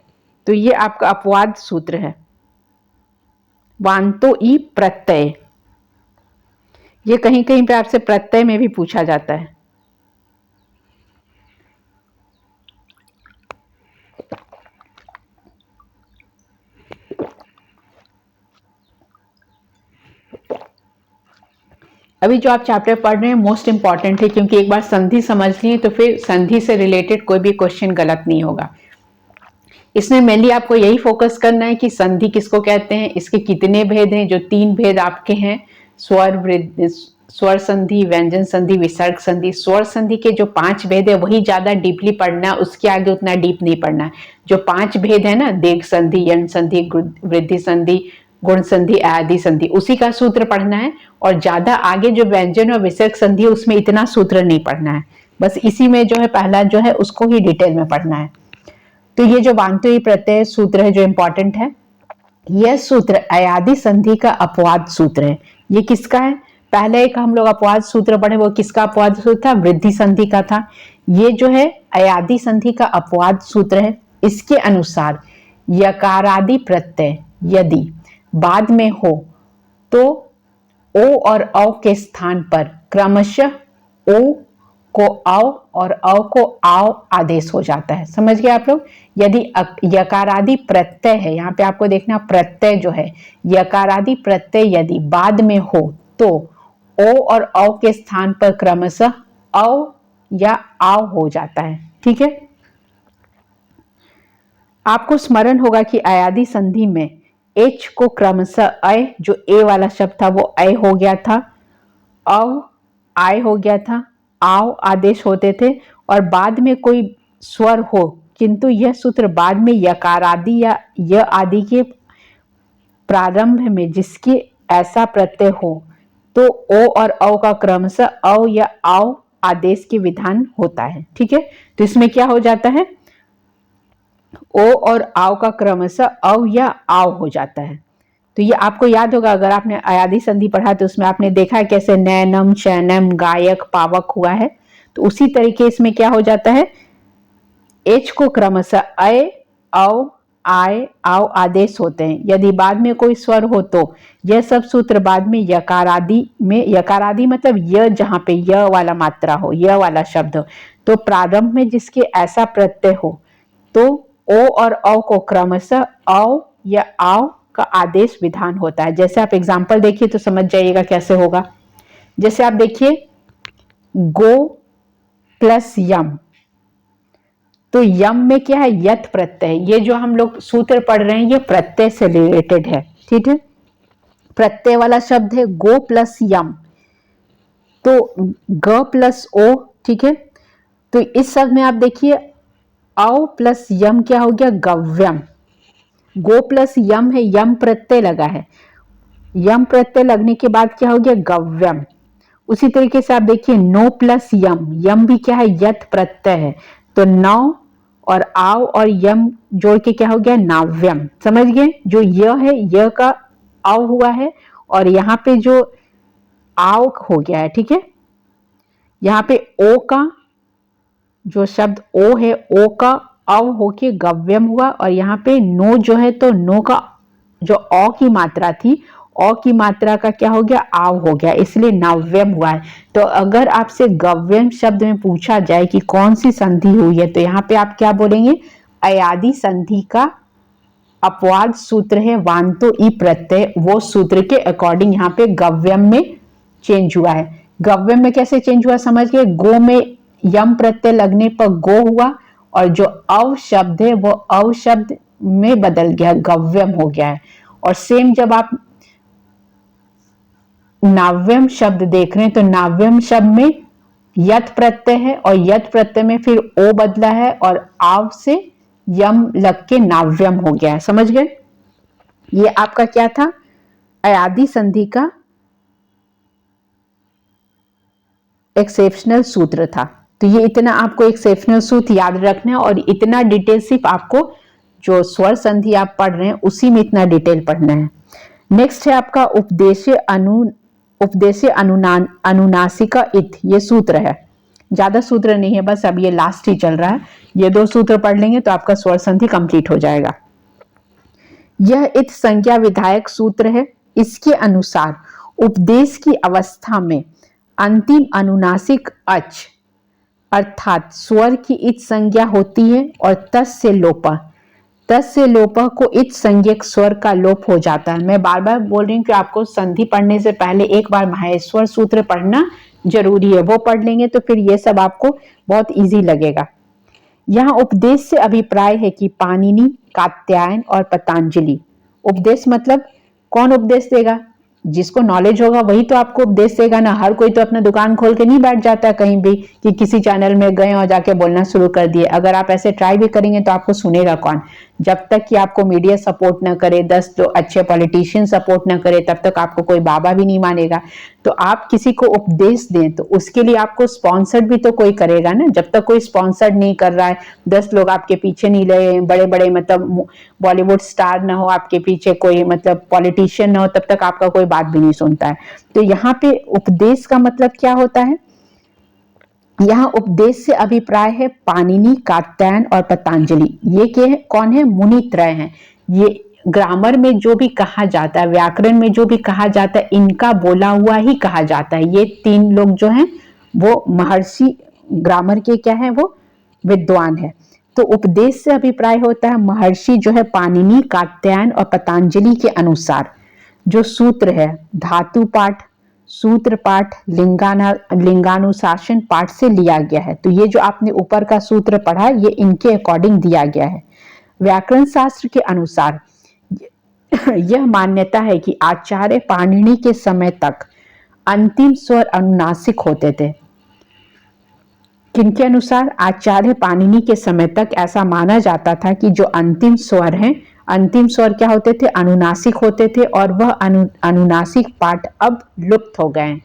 तो ये आपका अपवाद सूत्र है वांतो ई प्रत्यय। ये कहीं कहीं पे आपसे प्रत्यय में भी पूछा जाता है। अभी जो आप चैप्टर पढ़ रहे हैं मोस्ट इंपॉर्टेंट है, क्योंकि एक बार संधि समझ लिए तो फिर संधि से रिलेटेड कोई भी क्वेश्चन गलत नहीं होगा। इसमें मेनली आपको यही फोकस करना है कि संधि किसको कहते हैं, इसके कितने भेद हैं, जो 3 भेद आपके हैं, स्वर संधि, व्यंजन संधि, विसर्ग संधि। स्वर संधि के जो 5 भेद है वही ज्यादा डीपली पढ़ना है, उसके आगे उतना डीप नहीं पढ़ना है। जो 5 भेद है ना, दीर्घ संधि, यण संधि, वृद्धि संधि, गुण संधि, आदि संधि, उसी का सूत्र पढ़ना है। और ज्यादा आगे जो व्यंजन और विसर्ग संधि है उसमें इतना सूत्र नहीं पढ़ना है, बस इसी में जो है पहला जो है उसको ही डिटेल में पढ़ना है। तो ये जो वांतो ई प्रत्यय सूत्र है जो इंपॉर्टेंट है, यह सूत्र अयादि संधि का अपवाद सूत्र है। ये किसका है, पहले एक हम लोग अपवाद सूत्र पढ़े, वो किसका अपवाद सूत्र था, वृद्धि संधि का था। ये जो है अयादि संधि का अपवाद सूत्र है। इसके अनुसार यकारादि प्रत्यय यदि बाद में हो तो ओ और औ के स्थान पर क्रमशः ओ को औ और औ को आओ आदेश हो जाता है। समझ गए आप लोग। यदि यकारादि प्रत्यय है, यहाँ पे आपको देखना प्रत्यय जो है, यकारादि प्रत्यय यदि बाद में हो तो ओ और औ के स्थान पर क्रमशः औ या आओ हो जाता है। ठीक है, आपको स्मरण होगा कि अयादि संधि में एच को क्रमशः अय, जो ए वाला शब्द था वो अय हो गया था, अव आय हो गया था, आओ आदेश होते थे, और बाद में कोई स्वर हो, किंतु यह सूत्र बाद में यकार आदि या य आदि के प्रारंभ में जिसके ऐसा प्रत्यय हो तो ओ और औ का क्रमशः औ या आओ आदेश के विधान होता है। ठीक है, तो इसमें क्या हो जाता है, ओ और आओ का क्रमशः औ या आओ हो जाता है। तो ये आपको याद होगा, अगर आपने अयादि संधि पढ़ा तो उसमें आपने देखा है कैसे नैनम, चैनम, गायक, पावक हुआ है। तो उसी तरीके इसमें क्या हो जाता है, एच को क्रमशः अय, औ, आय, आओ आदेश होते हैं। यदि बाद में कोई स्वर हो तो यह सब सूत्र बाद में यकारादि में, यकारादि मतलब य, जहां पे य वाला मात्रा हो, य वाला शब्द हो, तो प्रारंभ में जिसके ऐसा प्रत्यय हो तो ओ और औ को क्रमशः औ या आओ का आदेश विधान होता है। जैसे आप एग्जाम्पल देखिए तो समझ जाइएगा कैसे होगा। जैसे आप देखिए गो प्लस यम, तो यम में क्या है, यत प्रत्यय। ये जो हम लोग सूत्र पढ़ रहे हैं ये प्रत्यय से रिलेटेड है। ठीक है, प्रत्यय वाला शब्द है गो प्लस यम, तो ग प्लस ओ। ठीक है, तो इस शब्द में आप देखिए औ प्लस यम क्या हो गया, गव्यम। गो प्लस यम है, यम प्रत्यय लगा है, यम प्रत्यय लगने के बाद क्या हो गया, गव्यम। उसी तरीके से आप देखिए नो प्लस यम, यम भी क्या है, यत प्रत्यय है, तो नौ और आव और यम जोड़ के क्या हो गया, नाव्यम। समझ गए, जो य है य का आव हुआ है और यहाँ पे जो आव हो गया है, ठीक है। यहाँ पे ओ का जो शब्द ओ है, ओ का अव होके गव्यम हुआ और यहाँ पे नो जो है तो नो का जो अ की मात्रा थी, अ की मात्रा का क्या हो गया, आव हो गया, इसलिए नव्यम हुआ है। तो अगर आपसे गव्यम शब्द में पूछा जाए कि कौन सी संधि हुई है, तो यहाँ पे आप क्या बोलेंगे, अयादि संधि का अपवाद सूत्र है वांतो ई प्रत्यय, वो सूत्र के अकॉर्डिंग यहाँ पे गव्यम में चेंज हुआ है। गव्यम में कैसे चेंज हुआ समझ गए, गो में यम प्रत्यय लगने पर गो हुआ और जो अव शब्द है वो अव शब्द में बदल गया, गव्यम हो गया है। और सेम जब आप नाव्यम शब्द देख रहे हैं तो नाव्यम शब्द में यत प्रत्यय है और यत प्रत्यय में फिर ओ बदला है और आव से यम लग के नाव्यम हो गया है। समझ गए, ये आपका क्या था, अयादि संधि का एक्सेप्शनल सूत्र था। तो ये इतना आपको एक्सेप्शनल सूत्र याद रखना है और इतना डिटेल सिर्फ आपको जो स्वर संधि आप पढ़ रहे हैं उसी में इतना डिटेल पढ़ना है। नेक्स्ट है आपका उपदेश अनुनासिका इत, ये सूत्र है, ज्यादा सूत्र नहीं है, बस अब ये लास्ट ही चल रहा है। ये दो सूत्र पढ़ लेंगे तो आपका स्वर संधि कंप्लीट हो जाएगा। यह इत संज्ञा विधायक सूत्र है। इसके अनुसार उपदेश की अवस्था में अंतिम अनुनासिक अच अर्थात स्वर की इत संज्ञा होती है और तस् से लोपा को इत संज्ञक स्वर का लोप हो जाता है। मैं बार बार बोल रही हूँ कि आपको संधि पढ़ने से पहले एक बार माहेश्वर सूत्र पढ़ना जरूरी है, वो पढ़ लेंगे तो फिर ये सब आपको बहुत इजी लगेगा। यहाँ उपदेश से अभिप्राय है कि पाणिनि, कात्यायन और पतंजलि। उपदेश मतलब कौन उपदेश देगा, जिसको नॉलेज होगा वही तो आपको उपदेश देगा ना। हर कोई तो अपना दुकान खोल के नहीं बैठ जाता कहीं भी कि किसी चैनल में गए और जाके बोलना शुरू कर दिए। अगर आप ऐसे ट्राई भी करेंगे तो आपको सुनेगा कौन, जब तक कि आपको मीडिया सपोर्ट ना करे, 10 जो अच्छे पॉलिटिशियन सपोर्ट ना करे, तब तक आपको कोई बाबा भी नहीं मानेगा। तो आप किसी को उपदेश दें तो उसके लिए आपको स्पॉन्सर्ड भी तो कोई करेगा ना। जब तक कोई स्पॉन्सर्ड नहीं कर रहा है, 10 लोग आपके पीछे नहीं लगे, बड़े बड़े मतलब बॉलीवुड स्टार ना हो आपके पीछे, कोई मतलब पॉलिटिशियन ना हो, तब तक आपका कोई बात भी नहीं सुनता है। तो यहाँ पे उपदेश का मतलब क्या होता है, यहाँ उपदेश से अभिप्राय है पाणिनि, कात्यायन और पतंजलि। ये क्या है, कौन है, मुनि त्रय हैं। ये ग्रामर में जो भी कहा जाता है, व्याकरण में जो भी कहा जाता है, इनका बोला हुआ ही कहा जाता है। ये 3 लोग जो हैं वो महर्षि ग्रामर के क्या है, वो विद्वान है। तो उपदेश से अभिप्राय होता है महर्षि जो है पाणिनि, कात्यायन और पतंजलि के अनुसार जो सूत्र है, धातु पाठ, सूत्र पाठ, लिंगानुशासन पाठ से लिया गया है। तो ये जो आपने ऊपर का सूत्र पढ़ा ये इनके अकॉर्डिंग दिया गया है। व्याकरण शास्त्र के अनुसार यह मान्यता है कि आचार्य पाणिनि के समय तक अंतिम स्वर अनुनासिक होते थे। किनके अनुसार, आचार्य पाणिनि के समय तक ऐसा माना जाता था कि जो अंतिम स्वर हैं, अंतिम स्वर क्या होते थे, अनुनासिक होते थे और वह अनुनासिक पाठ अब लुप्त हो गए।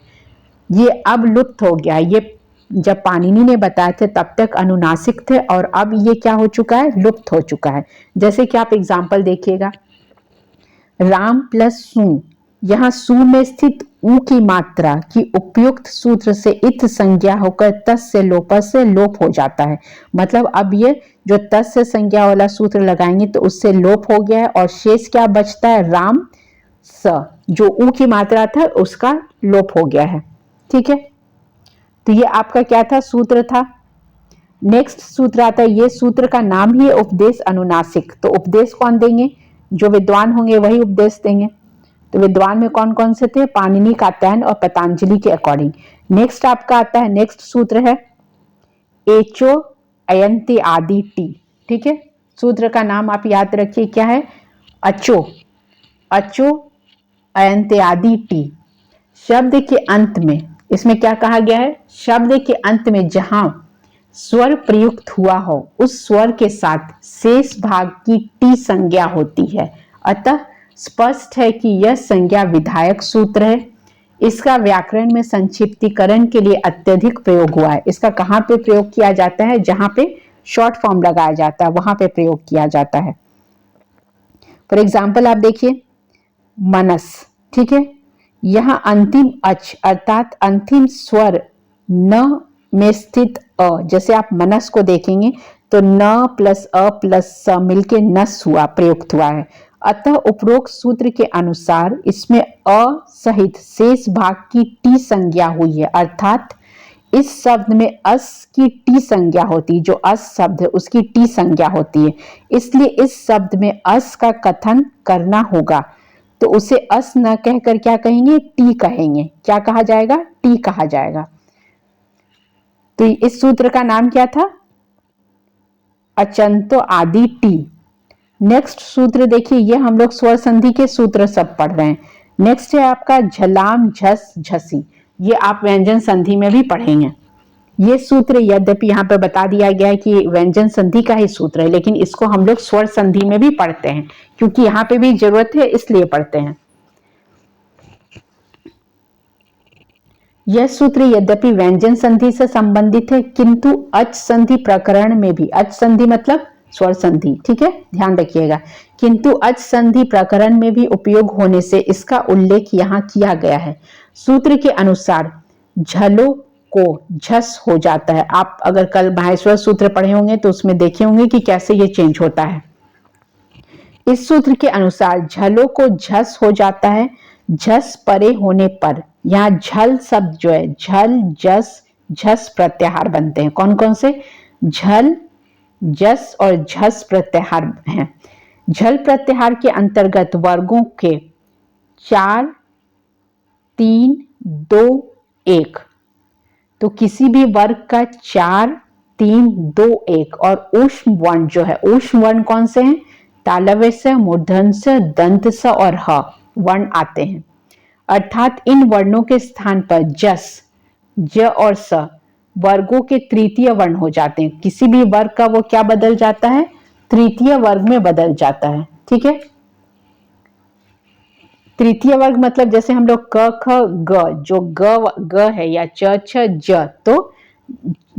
ये अब लुप्त हो गया, ये जब पाणिनि ने बताए थे तब तक अनुनासिक थे और अब ये क्या हो चुका है, लुप्त हो चुका है। जैसे कि आप एग्जाम्पल देखिएगा, राम प्लस सु, यहाँ सु में स्थित ऊ की मात्रा की उपयुक्त सूत्र से इत संज्ञा होकर तस् से लोप हो जाता है। मतलब अब ये जो तस् से संज्ञा वाला सूत्र लगाएंगे तो उससे लोप हो गया है और शेष क्या बचता है, राम स, जो ऊ की मात्रा था उसका लोप हो गया है। ठीक है, तो ये आपका क्या था, सूत्र था। नेक्स्ट सूत्र आता है, ये सूत्र का नाम ही है उपदेश अनुनासिक। तो उपदेश कौन देंगे, जो विद्वान होंगे वही उपदेश देंगे। तो विद्वान में कौन कौन से थे, पाणिनि, कात्यायन और पतंजलि के अकॉर्डिंग। नेक्स्ट आपका आता है, नेक्स्ट सूत्र है एचो अयंति आदि टी। ठीक है, सूत्र का नाम आप याद रखिए क्या है, अचो, अचो अयंति आदि टी। शब्द के अंत में, इसमें क्या कहा गया है, शब्द के अंत में जहां स्वर प्रयुक्त हुआ हो उस स्वर के साथ शेष भाग की टी संज्ञा होती है। अतः स्पष्ट है कि यह संज्ञा विधायक सूत्र है। इसका व्याकरण में संक्षिप्तीकरण के लिए अत्यधिक प्रयोग हुआ है। इसका कहाँ पे प्रयोग किया जाता है? जहां पे शॉर्ट फॉर्म लगाया जाता है वहां पे प्रयोग किया जाता है। फॉर एग्जाम्पल आप देखिए मनस, ठीक है, यहां अंतिम अच अर्थात अंतिम स्वर न में स्थित अ, जैसे आप मनस को देखेंगे तो न प्लस अ प्लस स मिलके नस हुआ, प्रयुक्त हुआ है। अतः उपरोक्त सूत्र के अनुसार इसमें अ सहित शेष भाग की टी संज्ञा हुई है, अर्थात इस शब्द में अस की टी संज्ञा होती है। जो अस शब्द है उसकी टी संज्ञा होती है, इसलिए इस शब्द में अस का कथन करना होगा। तो उसे अस न कहकर क्या कहेंगे? टी कहेंगे। क्या कहा जाएगा? टी कहा जाएगा। तो इस सूत्र का नाम क्या था? अचंतो आदि टी। नेक्स्ट सूत्र देखिए, ये हम लोग स्वर संधि के सूत्र सब पढ़ रहे हैं। नेक्स्ट है आपका झलाम झस झसी। ये आप व्यंजन संधि में भी पढ़ेंगे। ये सूत्र यद्यपि यहाँ पे बता दिया गया है कि व्यंजन संधि का ही सूत्र है, लेकिन इसको हम लोग स्वर संधि में भी पढ़ते हैं क्योंकि यहाँ पे भी जरूरत है, इसलिए पढ़ते हैं। यह सूत्र यद्यपि व्यंजन संधि से संबंधित है किंतु अच संधि प्रकरण में भी, अच संधि मतलब स्वर संधि, ठीक है, ध्यान रखिएगा, किंतु अच संधि प्रकरण में भी उपयोग होने से इसका उल्लेख यहाँ किया गया है। सूत्र के अनुसार झलो को झस हो जाता है। आप अगर कल माहेश्वर सूत्र पढ़े होंगे तो उसमें देखे होंगे कि कैसे ये चेंज होता है। इस सूत्र के अनुसार झलो को झस हो जाता है। झस परे होने पर यहाँ झल शब्द जो है, झल जस झस प्रत्याहार बनते हैं। कौन कौन से? झल जस और झस प्रत्याहार हैं। झल प्रत्याहार के अंतर्गत वर्गों के 4, 3, 2, 1, तो किसी भी वर्ग का 4, 3, 2, 1 और ऊष्म वर्ण जो है, ऊष्म वर्ण कौन से हैं? तालव्य से, मूर्धन्य से, दंत से और ह वर्ण आते हैं। अर्थात इन वर्णों के स्थान पर जस, ज और स वर्गों के तृतीय वर्ण हो जाते हैं। किसी भी वर्ग का वो क्या बदल जाता है? तृतीय वर्ग में बदल जाता है, ठीक है। तृतीय वर्ग मतलब जैसे हम लोग क ख ग, जो ग है या च छ ज, तो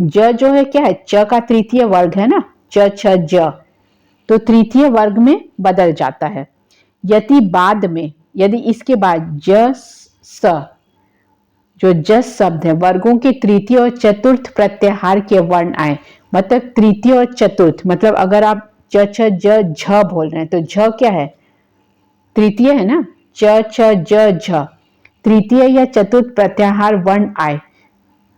ज जो है क्या है? च का तृतीय वर्ग है ना, च छ ज, तो तृतीय वर्ग में बदल जाता है। यदि इसके बाद ज स, जो जस शब्द है, वर्गों के तृतीय और चतुर्थ प्रत्याहार के वर्ण आए, मतलब तृतीय और चतुर्थ, मतलब अगर आप च छ ज झ बोल रहे हैं तो झ क्या है? तृतीय है ना, च छ ज झ, तृतीय या चतुर्थ प्रत्याहार वर्ण आए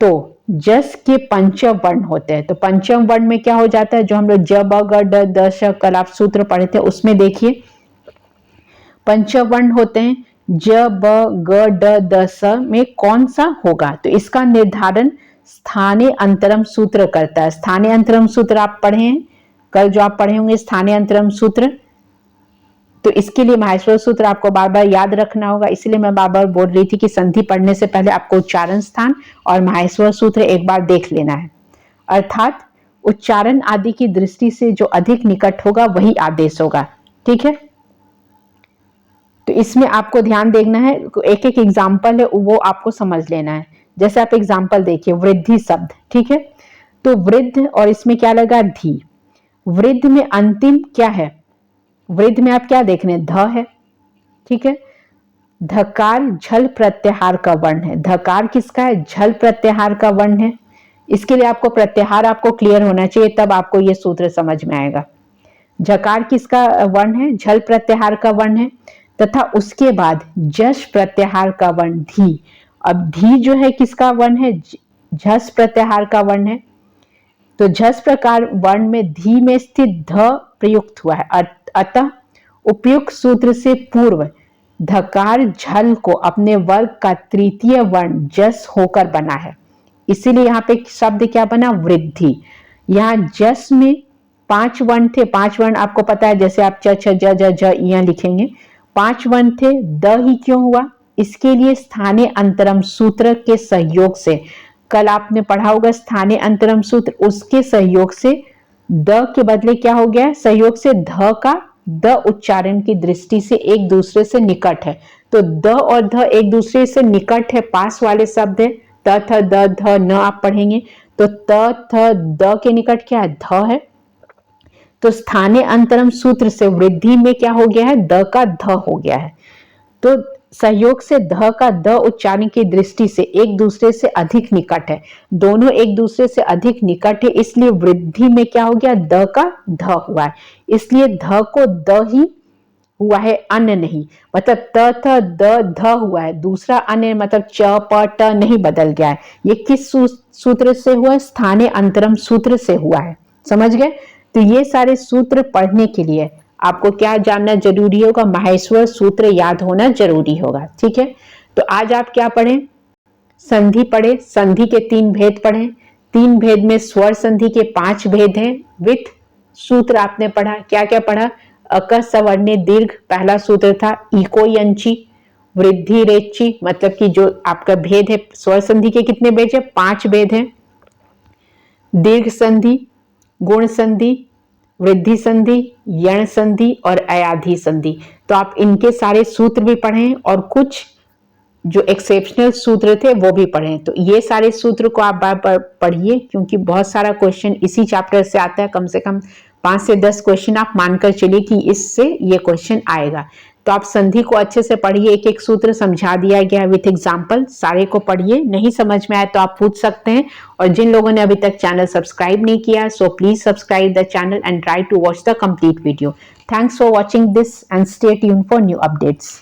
तो जस के पंचम वर्ण होते हैं। तो पंचम वर्ण में क्या हो जाता है? जो हम लोग ज ब ग ड द श कल आप सूत्र पढ़े थे उसमें देखिए पंचम वर्ण होते हैं। ज ब ग ड द स में कौन सा होगा? तो इसका निर्धारण स्थानीय अंतरम सूत्र करता है। स्थानीय अंतरम सूत्र आप पढ़े हैं कल, जो आप पढ़े होंगे स्थानीय अंतरम सूत्र, तो इसके लिए माहेश्वर सूत्र आपको बार बार याद रखना होगा। इसलिए मैं बार बार बोल रही थी कि संधि पढ़ने से पहले आपको उच्चारण स्थान और माहेश्वर सूत्र एक बार देख लेना है। अर्थात उच्चारण आदि की दृष्टि से जो अधिक निकट होगा वही आदेश होगा, ठीक है। तो इसमें आपको ध्यान देना है, एक एक एग्जाम्पल है वो आपको समझ लेना है। जैसे आप एग्जाम्पल देखिए, वृद्धि शब्द, ठीक है, तो वृद्ध और इसमें क्या लगा? धी। वृद्ध में अंतिम क्या है? वृद्ध में आप क्या देख रहे हैं? ध है, ठीक है। धकार झल प्रत्याहार का वर्ण है। धकार किसका है? झल प्रत्याहार का वर्ण है। इसके लिए आपको प्रत्याहार आपको क्लियर होना चाहिए, तब आपको यह सूत्र समझ में आएगा। झकार किसका वर्ण है? झल प्रत्याहार का वर्ण है। तथा उसके बाद जश प्रत्याहार का वर्ण धी। अब धी जो है किसका वर्ण है? झस प्रत्याहार का वर्ण है। तो झस प्रकार वर्ण में धी में स्थित ध प्रयुक्त हुआ है। अतः उपयुक्त सूत्र से पूर्व धकार झल को अपने वर्ग का तृतीय वर्ण जस होकर बना है। इसीलिए यहाँ पे शब्द क्या बना? वृद्धि। यहाँ जस में 5 वर्ण थे। 5 वर्ण आपको पता है, जैसे आप च छ ज ज झ यहाँ लिखेंगे, 5 वर्ण थे, द ही क्यों हुआ? इसके लिए स्थानीय अंतरम सूत्र के सहयोग से कल आपने पढ़ा होगा स्थानीय अंतरम सूत्र, उसके सहयोग से द के बदले क्या हो गया है, सहयोग से ध का द उच्चारण की दृष्टि से एक दूसरे से निकट है। तो द और ध एक दूसरे से निकट है, पास वाले शब्द है। त थ द ध न आप पढ़ेंगे तो त थ द के निकट क्या है, ध है। तो स्थानीय अंतरम सूत्र से वृद्धि में क्या हो गया है, द का ध हो गया है। तो सहयोग से ध का द उच्चारण की दृष्टि से एक दूसरे से अधिक निकट है, दोनों एक दूसरे से अधिक निकट है, इसलिए वृद्धि में क्या हो गया, द का ध हुआ है। इसलिए ध को द ही हुआ है, अन्य नहीं। मतलब त थ द ध हुआ है, दूसरा अन्य मतलब च प ट नहीं बदल गया है। ये किस सूत्र से हुआ है, स्थानीय अंतरम सूत्र से हुआ है। समझ गए। तो ये सारे सूत्र पढ़ने के लिए आपको क्या जानना जरूरी होगा, माहेश्वर सूत्र याद होना जरूरी होगा। ठीक है। तो आज आप क्या पढ़ें, संधि पढ़े, संधि के 3 भेद पढ़े। 3 भेद में स्वर संधि के 5 भेद हैं। विथ सूत्र आपने पढ़ा, क्या क्या पढ़ा, अक सवर्णे दीर्घ पहला सूत्र था, इको यंची, वृद्धि रेची, मतलब कि जो आपका भेद है स्वर संधि के कितने भेद है, 5 भेद हैं। दीर्घ संधि, गुण संधि, वृद्धि संधि, यण संधि और अयाधि संधि। तो आप इनके सारे सूत्र भी पढ़ें और कुछ जो एक्सेप्शनल सूत्र थे वो भी पढ़ें। तो ये सारे सूत्र को आप बार बार पढ़िए, क्योंकि बहुत सारा क्वेश्चन इसी चैप्टर से आता है। कम से कम 5 से 10 क्वेश्चन आप मानकर चलिए कि इससे ये क्वेश्चन आएगा। तो आप संधि को अच्छे से पढ़िए, एक एक सूत्र समझा दिया गया विथ एग्जाम्पल, सारे को पढ़िए। नहीं समझ में आए तो आप पूछ सकते हैं। और जिन लोगों ने अभी तक चैनल सब्सक्राइब नहीं किया, so please subscribe the channel and try to watch the complete video. Thanks for watching this and stay tuned for new updates.